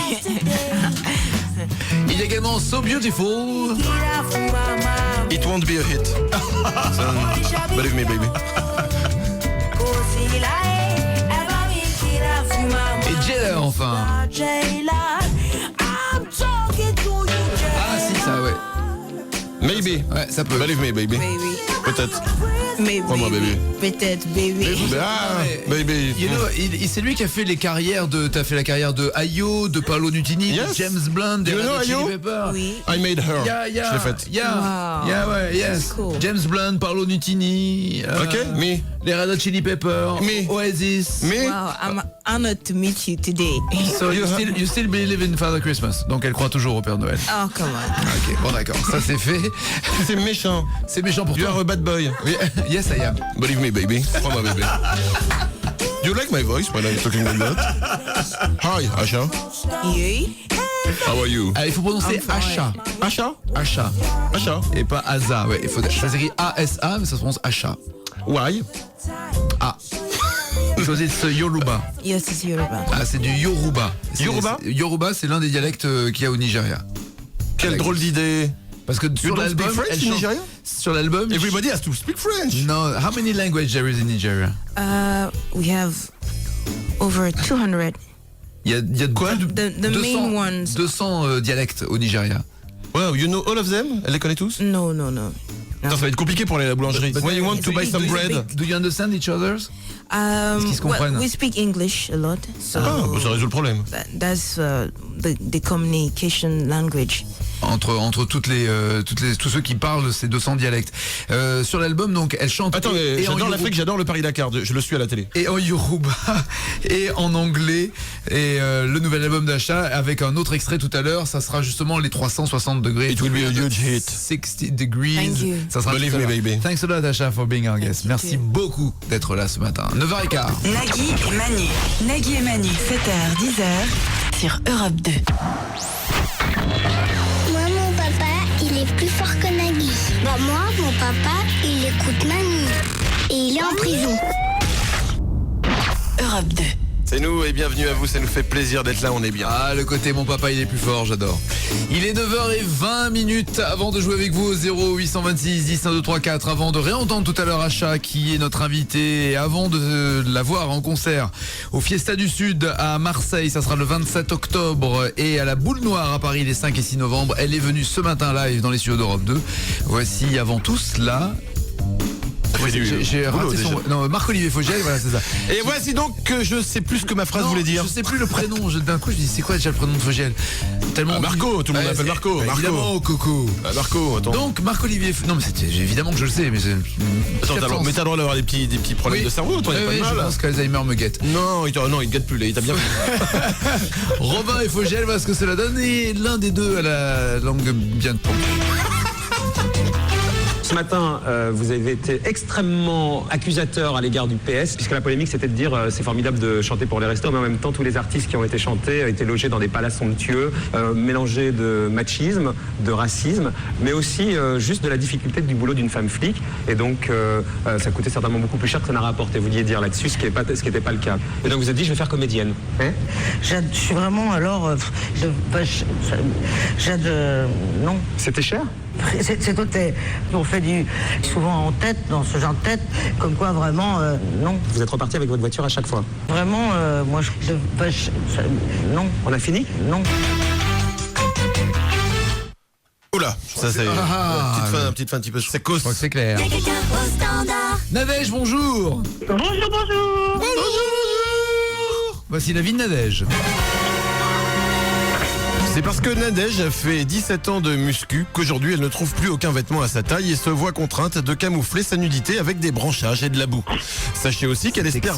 Il y a également So Beautiful. It won't be a hit. So, believe me baby. Et Jailer enfin. Ah si, ça ouais. Maybe. Ouais, ça peut. Believe me baby. Baby. Peut-être. Maybe. Crois-moi bébé. Peut-être, baby. Ah, baby. You know, c'est lui qui a fait les carrières de. T'as fait la carrière de Ayo, de Paolo Nutini, Yes. de James Blunt, de You know Red Hot Chili Ayo? Pepper. Oui. I made her. Yeah. Je l'ai faite. Yeah, ouais, yes. Cool. James Blunt, Paolo Nutini. Ok, me. Les Red Hot Chili Pepper. Me. Oasis. Me. Wow, I'm honored to meet you today. So you still believe in Father Christmas. Donc elle croit toujours au Père Noël. Oh, come on. Ok, bon d'accord, ça c'est fait. C'est méchant. C'est méchant pour You toi. are a bad boy. Yes, I am. Believe me baby. Crois-moi bébé. Do you like my voice when I'm talking like that? Hi, Asha. Yeah. How are you? Ah, il faut prononcer I'm fine. Asha. Asha? Asha. Asha? Et pas Asa. Ouais, ça s'écrit A-S-A, mais ça se prononce Asha. Why? Ah. Because it's Yoruba. Yes, it's Yoruba. Ah, c'est du Yoruba. Yoruba? Yoruba, c'est l'un des dialectes qu'il y a au Nigeria. Quelle drôle d'idée. Parce que sur don't l'album, speak French elle in chante- Nigeria? sur l'album, Everybody has to speak French. No, how many languages there is in Nigeria? We have over 200. Il y a Quoi? plus de The 200, main ones. 200 dialectes au Nigeria. Wow, you know all of them? Elle les connaît tous? No. Ça va être compliqué pour aller à la boulangerie. When you want to buy some bread. Do you understand each other's? Est-ce qu'ils se comprennent? We speak English a lot, so Ah, bah, ça résout le problème. that's the communication language. Entre tous ceux qui parlent ces 200 dialectes. Sur l'album, donc, elle chante. Attends, mais et en j'adore Yoruba- l'Afrique, j'adore le Paris-Dakar. Je le suis à la télé. Et en Yoruba et en anglais. Et le nouvel album d'Asha avec un autre extrait tout à l'heure, ça sera justement les 360 degrés. It will be a huge hit. 60 degrees. Thank you. Ça sera Believe tout à me, l'heure. baby. Thanks a lot, Asha, for being our guest. Merci beaucoup d'être là ce matin. 9h15. Nagui et Manu. Nagui et Manu, 7h, 10h sur Europe 2. Moi, mon papa, il est plus fort que Nagui. Bah moi, mon papa, il écoute Manu. Et il est en prison. Europe 2. C'est nous et bienvenue à vous, ça nous fait plaisir d'être là, on est bien. Ah, le côté mon papa il est plus fort, j'adore. Il est 9h20 avant de jouer avec vous au 0826 10 1 2 3 4, avant de réentendre tout à l'heure Acha qui est notre invité, et avant de la voir en concert au Fiesta du Sud à Marseille, ça sera le 27 octobre, et à la Boule Noire à Paris les 5 et 6 novembre. Elle est venue ce matin live dans les studios d'Europe 2. Voici avant tout cela... J'ai raté son... Non, Marc-Olivier Fogel, voilà, c'est ça. Et voici donc que je sais plus ce que ma phrase voulait dire. Je sais plus le prénom. D'un coup, je dis c'est quoi déjà le prénom de Fogel? Tellement Marco, tout le monde l'appelle Marco. Évidemment, Coco. Marco, attends. Donc Marc-Olivier. Non, mais c'était évidemment que je le sais, mais c'est. Attends, mais t'as le droit d'avoir des petits problèmes de cerveau, toi, oui, je pense qu'Alzheimer me guette. Non, il te guette plus, là, il t'a bien fait. Robin et Fogel, voilà ce que cela donne, et l'un des deux a la langue bien de pompe. Ce matin, vous avez été extrêmement accusateur à l'égard du PS, puisque la polémique c'était de dire c'est formidable de chanter pour les restos, mais en même temps tous les artistes qui ont été chantés étaient logés dans des palaces somptueux, mélangés de machisme, de racisme, mais aussi juste de la difficulté du boulot d'une femme flic. Et donc ça coûtait certainement beaucoup plus cher que ça n'a rapporté. Vous vouliez dire là-dessus, ce qui n'était pas le cas. Et donc vous avez dit je vais faire comédienne. Hein? Je suis vraiment alors... non. C'était cher? C'était, on fait souvent en tête, dans ce genre de tête, comme quoi vraiment, non. Vous êtes reparti avec votre voiture à chaque fois? Vraiment, moi non. On a fini? Non. Oula, ça c'est une petite fin un petit peu secos. C'est clair. Nadège, bonjour. Bonjour. Voici la vie de Nadège. C'est parce que Nadège a fait 17 ans de muscu qu'aujourd'hui elle ne trouve plus aucun vêtement à sa taille et se voit contrainte de camoufler sa nudité avec des branchages et de la boue. Sachez aussi qu'elle espère...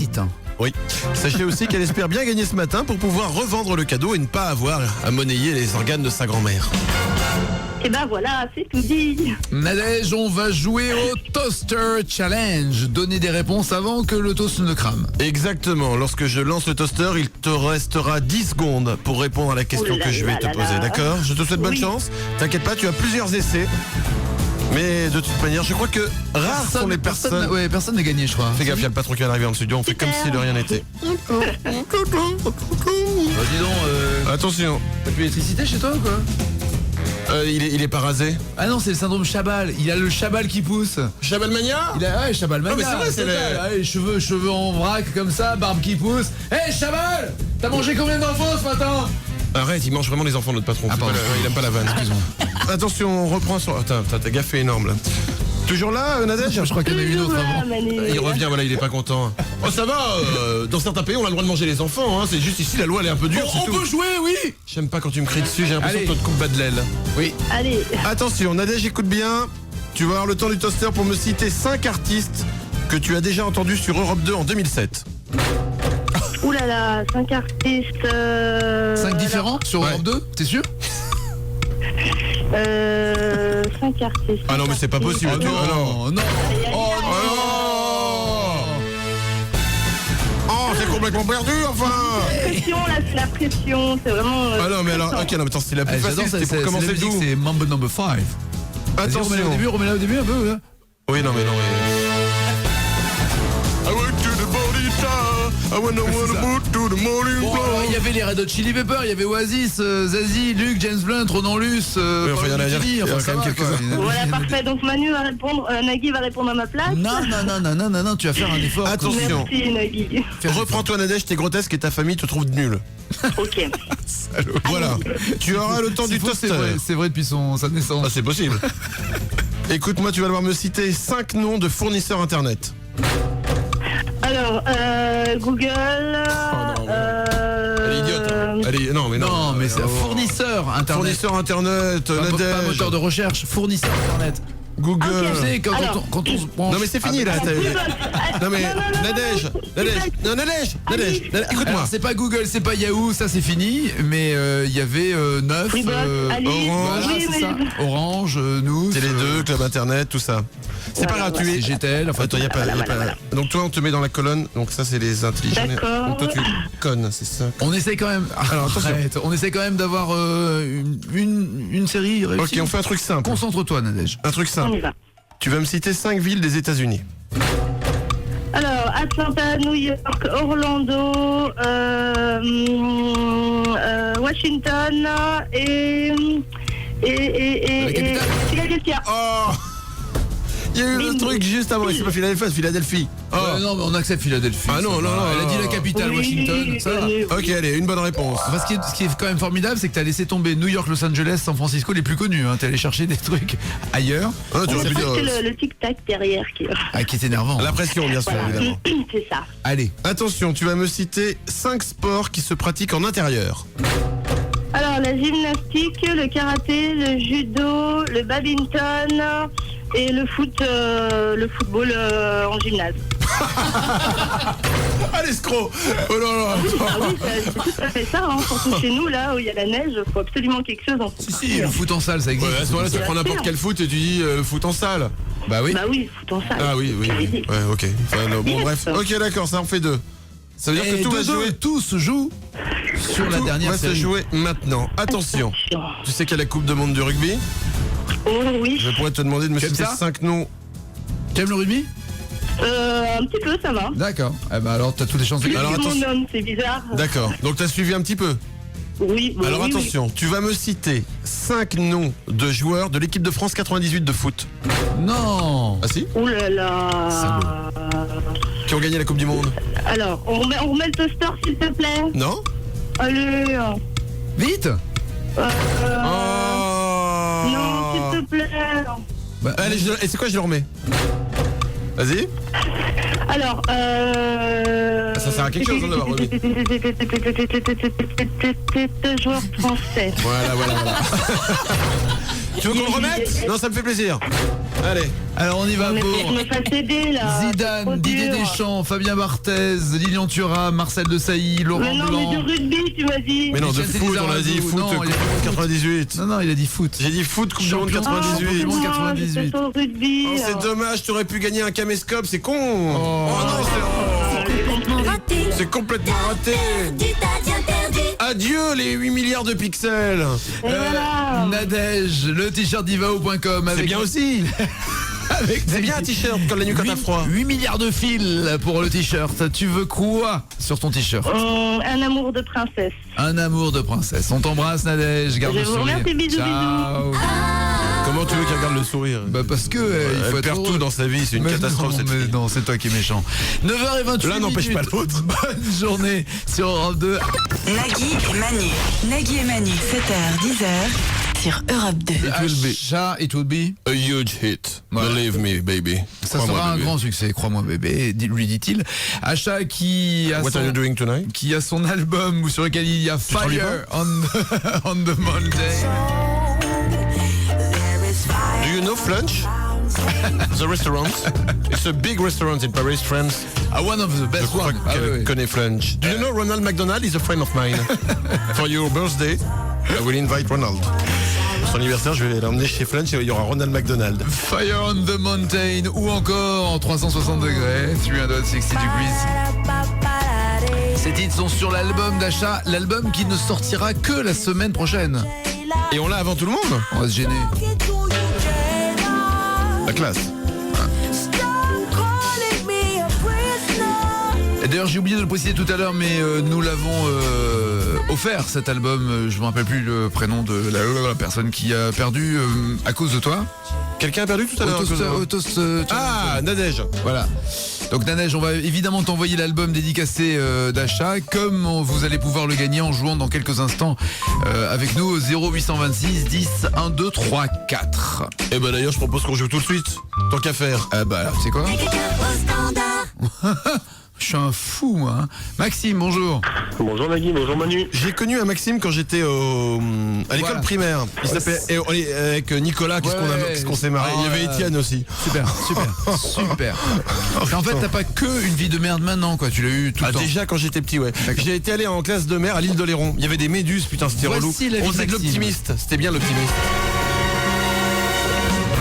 Oui. Sachez aussi qu'elle espère bien gagner ce matin pour pouvoir revendre le cadeau et ne pas avoir à monnayer les organes de sa grand-mère. Et ben voilà, c'est tout dit. Nadège, on va jouer au Toaster Challenge. Donner des réponses avant que le toast ne crame. Exactement. Lorsque je lance le toaster, il te restera 10 secondes pour répondre à la question que je vais te poser. D'accord? Je te souhaite bonne chance. T'inquiète pas, tu as plusieurs essais. Mais de toute manière, je crois que rares sont les personnes... Personne n'a gagné, je crois. Fais gaffe, il y a le patron qui est arrivé en studio. On fait comme si de rien n'était. Bah, dis donc, attention. T'as plus d'électricité chez toi ou quoi? Il est pas rasé. Ah non, c'est le syndrome Chabal. Il a le Chabal qui pousse. Chabal Mania? Ouais, Chabal Mania. Non, mais c'est vrai, c'est cheveux en vrac comme ça, barbe qui pousse. Hey Chabal, t'as mangé combien d'enfants ce matin? Arrête, il mange vraiment les enfants, notre patron. Il aime pas la vanne, excuse-moi. Attention, on reprend sur... Attends, t'as gaffé énorme là. Toujours là, Nadège? Je crois qu'il y en a une autre avant. Il revient, voilà, il est pas content. Oh, ça va, dans certains pays, on a le droit de manger les enfants, hein. C'est juste ici, la loi, elle est un peu dure. On peut jouer, oui. J'aime pas quand tu me cries dessus, j'ai l'impression que tu te coupes bas de l'aile. Oui. Allez. Attention, Nadège, écoute bien. Tu vas avoir le temps du toaster pour me citer 5 artistes que tu as déjà entendus sur Europe 2 en 2007. Ouh là là, 5 artistes... 5 différents sur Europe 2, t'es sûr? 5 artistes. Ah non, mais c'est pas possible. Oh non, non. Oh c'est complètement perdu, enfin. La pression, c'est vraiment... Ah non, mais alors, ok, non, mais attends, c'est la plus facile, c'était pour commencer d'où? C'est Mambo No. 5. Attention. Remets-la au début un peu, là. Oui, non, mais non, Il y avait les Red Hot Chili Peppers, il y avait Oasis, Zazie, Luke, James Blunt, Ronan Luce, il y en a quand même quelques-uns. Voilà, parfait. Donc Manu va répondre, Nagui va répondre à ma place. Non, tu vas faire un effort. Attention. Merci Nagui. Reprends-toi Nadège, t'es grotesque et ta famille te trouve nulle. Ok. Voilà. Tu auras le temps du toaster. C'est vrai depuis sa naissance. Ah, c'est possible. Écoute-moi, tu vas devoir me citer 5 noms de fournisseurs internet. Alors, Google... Elle est idiote. Hein. Non, mais c'est un fournisseur internet. Fournisseur internet, Nadège. Pas moteur de recherche, fournisseur internet. Google. Tu sais, quand on se prend... Non mais c'est fini là. Non mais Nadège, écoute-moi. C'est pas Google, c'est pas Yahoo, ça c'est fini. Mais il y avait Neuf, Orange, c'est ça. Orange, nous. C'est les deux, Club Internet, tout ça. C'est pas gratuit. C'est GTL. Enfin, attends, y a pas. Donc toi on te met dans la colonne. Donc ça c'est les intelligents. Donc toi tu connes, c'est ça. On essaie quand même. Alors arrête. On essaie quand même d'avoir une série réussie. Ok, on fait un truc simple. Concentre-toi, Nadège. Un truc simple. Tu vas me citer 5 villes des États-Unis. Alors, Atlanta, New York, Orlando, Washington et Philadelphia. Oh, il y a eu le truc juste avant, c'est pas Philadelphie. Oh. Non, mais on accepte Philadelphie. Ah non, Elle a dit la capitale, Washington, ça va. Ok, allez, une bonne réponse. Enfin, ce qui est quand même formidable, c'est que t'as laissé tomber New York, Los Angeles, San Francisco, les plus connus. Hein. T'es allé chercher des trucs ailleurs. C'est le tic-tac derrière qui est énervant. La pression, bien sûr, évidemment. C'est ça. Allez, attention, tu vas me citer 5 sports qui se pratiquent en intérieur. Alors, la gymnastique, le karaté, le judo, le badminton et le football en gymnase. Ah, l'escroc! Oh là là! Oui, c'est tout à fait ça, hein. Surtout chez nous, là où il y a la neige, il faut absolument quelque chose en foot. Si, le foot en salle, ça existe. Ouais, à ce moment-là, tu prends n'importe quel foot et tu dis foot en salle. Bah oui. Bah oui, foot en salle. Ah oui. Ouais, ok. Enfin, non, bon, bref. Ok, d'accord, ça en fait 2. Ça veut dire que tout se joue sur la dernière série. Va se jouer maintenant. Attention. Tu sais qu'il y a la Coupe du Monde du rugby? Oh oui. Je pourrais te demander de me citer 5 noms. T'aimes le rugby? Un petit peu, ça va. D'accord. Eh ben alors, t'as toutes les chances de gagner. Alors attention. Mon homme, c'est bizarre. D'accord. Donc t'as suivi un petit peu? Oui. Alors attention, tu vas me citer 5 noms de joueurs de l'équipe de France 98 de foot. Non. Ah si? Ouh là là. Qui ont gagné la Coupe du Monde. Alors, on remet le toaster, s'il te plaît. Non? Allez. Vite. Non, s'il te plaît. Bah, allez, et c'est quoi, je le remets? Vas-y. Alors, ça sert à quelque chose d'avoir remis. Joueur français. Voilà. Tu veux qu'on le remette? Non, ça me fait plaisir. Allez. Alors on y va pour Zidane, Didier Deschamps, Fabien Barthez, Lilian Thuram, Marcel Desailly, Laurent Blanc. Mais de rugby, tu m'as dit. Mais non, de foot, on a dit foot, Coupe du Monde 98. Non, il a dit foot. J'ai dit foot, Coupe du Monde 98. Rugby. Oh, c'est dommage, tu aurais pu gagner un caméscope, c'est con. Oh non, c'est complètement raté. Adieu les 8 milliards de pixels. Nadège, le t-shirt divao.com. C'est bien aussi. C'est bien un t-shirt quand la nuit quand t'as froid. 8 milliards de fils pour le t-shirt. Tu veux quoi sur ton t-shirt? Un amour de princesse. Un amour de princesse. On t'embrasse Nadège, garde le sourire. Je vous remercie, bisous. Comment tu veux qu'elle garde le sourire? Bah parce que il faut elle perd tout dans sa vie, c'est une catastrophe cette fille. Non, c'est toi qui es méchant. 9h28. L'un n'empêche pas l'autre. Bonne journée sur Europe 2. Nagui et Manu, 7h, 10h sur Europe 2. It will be a huge hit. Believe me, baby. Ça sera un grand succès, crois-moi, bébé, lui dit-il. Achat qui a son album sur lequel il y a Fire on the Monday. Do you know Flunch? The restaurant. It's a big restaurant in Paris, France. One of the best ones. Connais Flunch. Do you know Ronald McDonald is a friend of mine? For your birthday, I will invite Ronald. Pour son anniversaire, je vais l'emmener chez Flunch et il y aura Ronald McDonald. Fire on the Mountain ou encore en 360 degrés, 360 degrees. Ces titres sont sur l'album d'achat, l'album qui ne sortira que la semaine prochaine. Et on l'a avant tout le monde? On va se gêner. La classe. Et d'ailleurs, j'ai oublié de le préciser tout à l'heure, mais nous l'avons offert cet album. Je ne me rappelle plus le prénom de la personne qui a perdu à cause de toi. Quelqu'un a perdu tout à l'heure? Nadège. Voilà. Donc Nadège, on va évidemment t'envoyer l'album dédicacé d'achat, comme vous allez pouvoir le gagner en jouant dans quelques instants avec nous au 0826 10 1 2 3 4. Et bah d'ailleurs, je propose qu'on joue tout de suite. Tant qu'à faire. Bah, c'est quoi? Je suis un fou, moi. Hein. Maxime, bonjour. Bonjour Nagui, bonjour Manu. J'ai connu un Maxime quand j'étais à l'école primaire. Il s'appelait avec Nicolas. Qu'est-ce qu'on s'est marré. Il y avait Étienne aussi. Super. En fait, t'as pas que une vie de merde maintenant, quoi. Tu l'as eu tout le temps. Déjà quand j'étais petit, ouais. J'ai été allé en classe de mer à l'île d'Oléron. Il y avait des méduses, putain, c'était relou. On faisait de l'optimiste. C'était bien l'optimiste.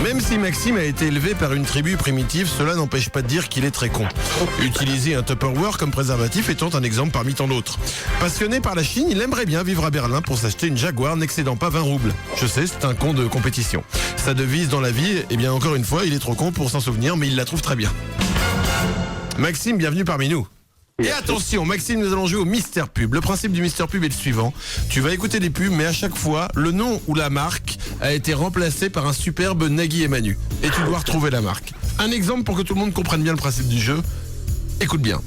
Même si Maxime a été élevé par une tribu primitive, cela n'empêche pas de dire qu'il est très con. Utiliser un Tupperware comme préservatif étant un exemple parmi tant d'autres. Passionné par la Chine, il aimerait bien vivre à Berlin pour s'acheter une Jaguar n'excédant pas 20 roubles. Je sais, c'est un con de compétition. Sa devise dans la vie, eh bien encore une fois, il est trop con pour s'en souvenir, mais il la trouve très bien. Maxime, bienvenue parmi nous. Et attention, Maxime, nous allons jouer au Mystère Pub. Le principe du Mystère Pub est le suivant. Tu vas écouter des pubs, mais à chaque fois, le nom ou la marque a été remplacé par un superbe Nagui et Manu. Et tu dois retrouver la marque. Un exemple pour que tout le monde comprenne bien le principe du jeu. Écoute bien.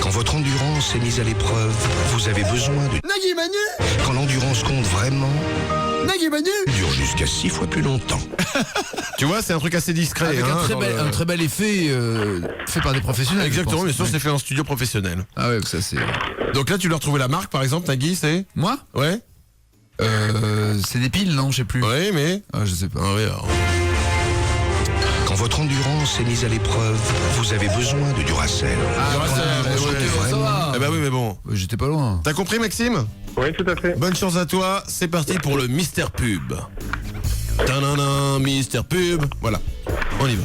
Quand votre endurance est mise à l'épreuve, vous avez besoin de Nagui et Manu. Quand l'endurance compte vraiment, Nagui et Manu. dure jusqu'à 6 fois plus longtemps. Tu vois, c'est un truc assez discret. Avec un très bel effet fait par des professionnels. Exactement, bien sûr, c'est fait en studio professionnel. Ah ouais, ça c'est... Donc là, tu dois retrouver la marque, par exemple, Nagui, c'est... Moi ? Ouais. C'est des piles, non ? Je sais plus. Ouais, mais... Ah, je sais pas. Ah, ouais, alors... Quand votre endurance est mise à l'épreuve, vous avez besoin de Duracell. Ça va. Eh bah oui, mais bon. J'étais pas loin. T'as compris, Maxime ? Oui, tout à fait. Bonne chance à toi, c'est parti pour le Mystère Pub. Tadadam, Mystère Pub. Voilà, on y va.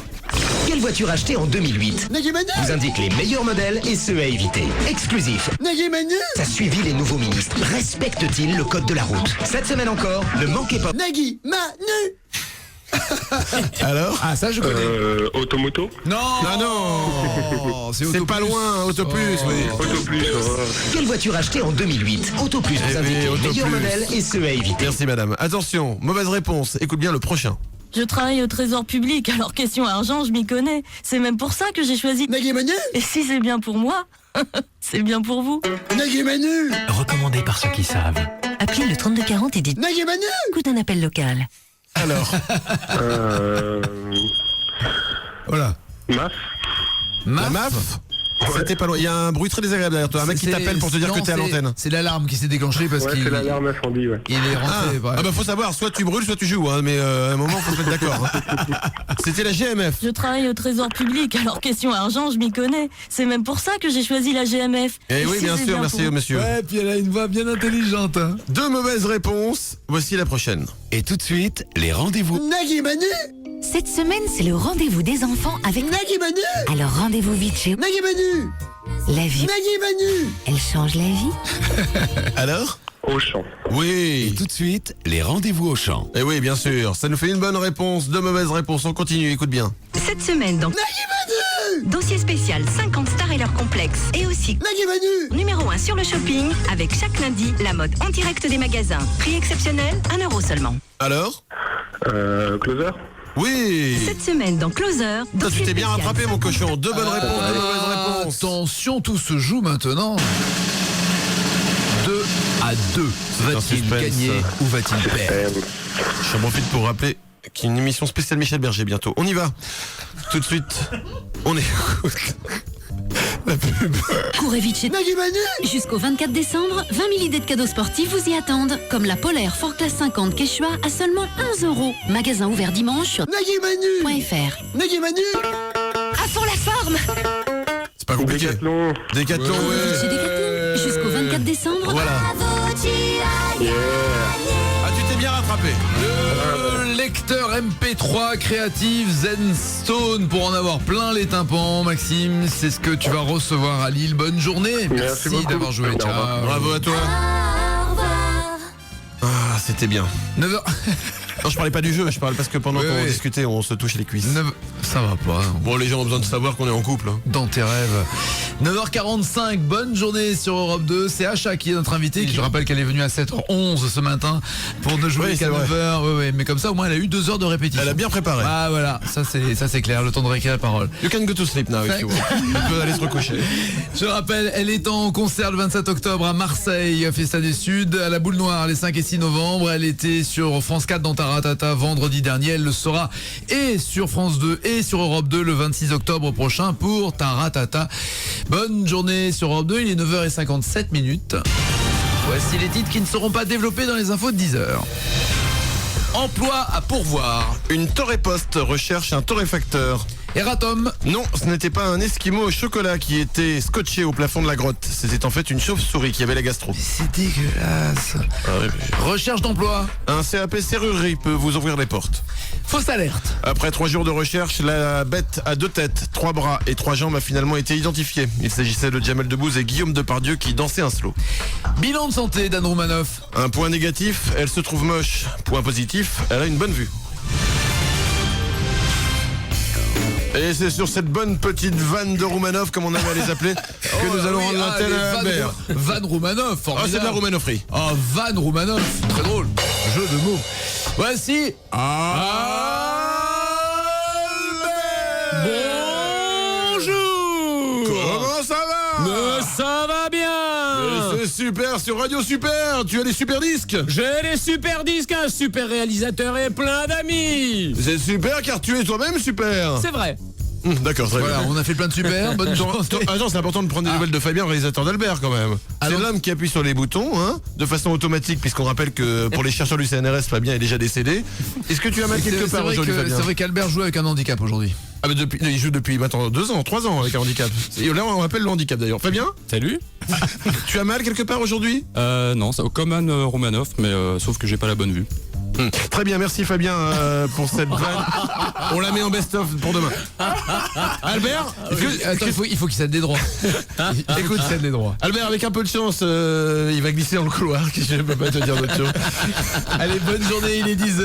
Quelle voiture acheter en 2008 Nagui et Manu. vous indique les meilleurs modèles et ceux à éviter. Exclusif. Nagui et Manu. Ça suivi les nouveaux ministres. Respectent-ils le code de la route? Cette semaine encore, ne manquez pas. Nagui, Manu. Alors ? Ah, ça je connais. Automoto. Non. Ah non. C'est pas loin, Autoplus, oui. Autoplus. Quelle voiture acheter en 2008 Autoplus vous indique les Autoplus. meilleurs modèles et ceux à éviter. Merci madame. Attention, mauvaise réponse. Écoute bien le prochain. Je travaille au trésor public, alors question argent, je m'y connais. C'est même pour ça que j'ai choisi Nagui et Manu. Et si c'est bien pour moi, c'est bien pour vous. Nagui et Manu. Recommandé par ceux qui savent. Appelez le 3240 et dites Nagui et Manu. coup d'un appel local. Alors. Voilà. MAF. La MAF. C'était pas loin. Il y a un bruit très désagréable derrière toi. Un mec qui t'appelle pour te dire que t'es à l'antenne. C'est l'alarme qui s'est déclenchée parce qu'il... c'est l'alarme incendie, ouais. Il est rentré. Ah bah faut savoir, soit tu brûles, soit tu joues. Hein, mais à un moment, faut se mettre d'accord. Hein. C'était la GMF. Je travaille au trésor public, alors question argent, je m'y connais. C'est même pour ça que j'ai choisi la GMF. Eh oui, si bien c'est sûr, merci pour... monsieur. Ouais, puis elle a une voix bien intelligente. Hein. 2 mauvaises réponses. Voici la prochaine. Et tout de suite, les rendez-vous. Nagui et Manu. Cette semaine, c'est le rendez-vous des enfants avec Nagui et Manu. Alors rendez-vous vite chez Nagui et Manu. La vie. Nagui et Manu. Elle change la vie. Alors ? Auchan. Oui. Et tout de suite, les rendez-vous au champ. Eh oui, bien sûr. Ça nous fait une bonne réponse, 2 mauvaises réponses. On continue, écoute bien. Cette semaine, dans Nagui et Manu. Dossier spécial 50 stars et leur complexe. Et aussi Nagui et Manu. numéro 1 sur le shopping avec chaque lundi la mode en direct des magasins. Prix exceptionnel, 1 € seulement. Alors ? Closer. Oui. Cette semaine dans Closer. Toi, tu t'es bien rattrapé, mon cochon. 2 bonnes réponses, 2 mauvaises réponses. Attention, tout se joue maintenant. 2-2. Va-t-il suspense. gagner ou va-t-il perdre? J'en profite pour rappeler qu'il y a une émission spéciale Michel Berger bientôt. On y va. Tout de suite. On est... La pub. Courez vite chez Nagui et Manu. Jusqu'au 24 décembre, 20 000 idées de cadeaux sportifs vous y attendent. Comme la Polaire Ford Class 50 Quechua à seulement 11 €. Magasin ouvert dimanche sur Nagui et Manu. .fr. Nagui et Manu. À fond la forme. C'est pas compliqué. Décathlon. Décathlon, ouais. Chez Decathlon. Jusqu'au 24 décembre. Voilà. Ah, tu t'es bien rattrapé. Le lecteur MP3 Creative Zenstone pour en avoir plein les tympans. Maxime, c'est ce que tu vas recevoir à Lille. Bonne journée. Merci beaucoup. d'avoir joué. Ciao. Bravo à toi. Ah, c'était bien. 9h. Non, je parlais pas du jeu, je parle parce que pendant Oui, qu'on oui. discutait, on se touche les cuisses. Ça va pas. Bon, les gens ont besoin de savoir qu'on est en couple. Hein. Dans tes rêves. 9h45, bonne journée sur Europe 2. C'est Acha qui est notre invitée. Je rappelle qu'elle est venue à 7h11 ce matin pour ne jouer Oui, qu'à c'est vrai. 9h. Oui, mais comme ça, au moins, elle a eu 2 heures de répétition. Elle a bien préparé. Ah, voilà. Ça, c'est clair. Le temps de réécrire la parole. You can go to sleep now if you want. Elle peut aller se recoucher. Je rappelle, elle est en concert le 27 octobre à Marseille, Fiesta des Suds, à la Boule Noire les 5 et 6 novembre. Elle était sur France 4 dans Taratata vendredi dernier. Elle le sera et sur France 2 et sur Europe 2 le 26 octobre prochain pour Taratata. Bonne journée sur Europe 2, il est 9h57. Voici les titres qui ne seront pas développés dans les infos de 10h. Emploi à pourvoir. Une Torrepost recherche un torréfacteur. Eratom. Non, ce n'était pas un esquimau au chocolat qui était scotché au plafond de la grotte. C'était en fait une chauve-souris qui avait la gastro. C'est dégueulasse. Ah oui, mais... Recherche d'emploi. Un CAP serrurerie peut vous ouvrir les portes. Fausse alerte. Après 3 jours de recherche, la bête à 2 têtes, 3 bras et 3 jambes a finalement été identifiée. Il s'agissait de Jamel Debbouze et Guillaume Depardieu qui dansaient un slow. Bilan de santé d'Anne Roumanoff. Un point négatif, elle se trouve moche. Point positif, elle a une bonne vue. Et c'est sur cette bonne petite vanne de Roumanoff, comme on avait à les appeler, que nous allons rendre l'antenne à Albert. Van Roumanoff, formidable. Ah, c'est de la Roumanoffrie. Ah, Van Roumanoff, très drôle. Jeu de mots. Voici Bonjour. Comment ça va? Mais ça va bien. C'est super, sur Radio Super. Tu as des super disques? J'ai des super disques, un super réalisateur et plein d'amis. C'est super car tu es toi-même super. C'est vrai. D'accord, très Voilà, bien. on a fait plein de super. Bonne journée. Attends, c'est important de prendre des nouvelles de Fabien, le réalisateur d'Albert quand même. C'est l'homme qui appuie sur les boutons, hein, de façon automatique, puisqu'on rappelle que pour les chercheurs du CNRS, Fabien est déjà décédé. Est-ce que tu as mal quelque part aujourd'hui, Fabien? C'est vrai qu'Albert joue avec un handicap aujourd'hui. Ah mais il joue depuis maintenant 2 ans, 3 ans avec un handicap. Et là on appelle le handicap d'ailleurs. Fabien? Salut. Tu as mal quelque part aujourd'hui? Non, c'est comme Anne Romanoff, mais sauf que j'ai pas la bonne vue. Très bien, merci Fabien pour cette vanne. On la met en best-of pour demain. Albert, attends, il faut qu'il cède des droits. Écoute, cède des droits. Albert, avec un peu de chance, il va glisser dans le couloir. Je ne peux pas te dire d'autre chose. Allez, bonne journée, il est 10h.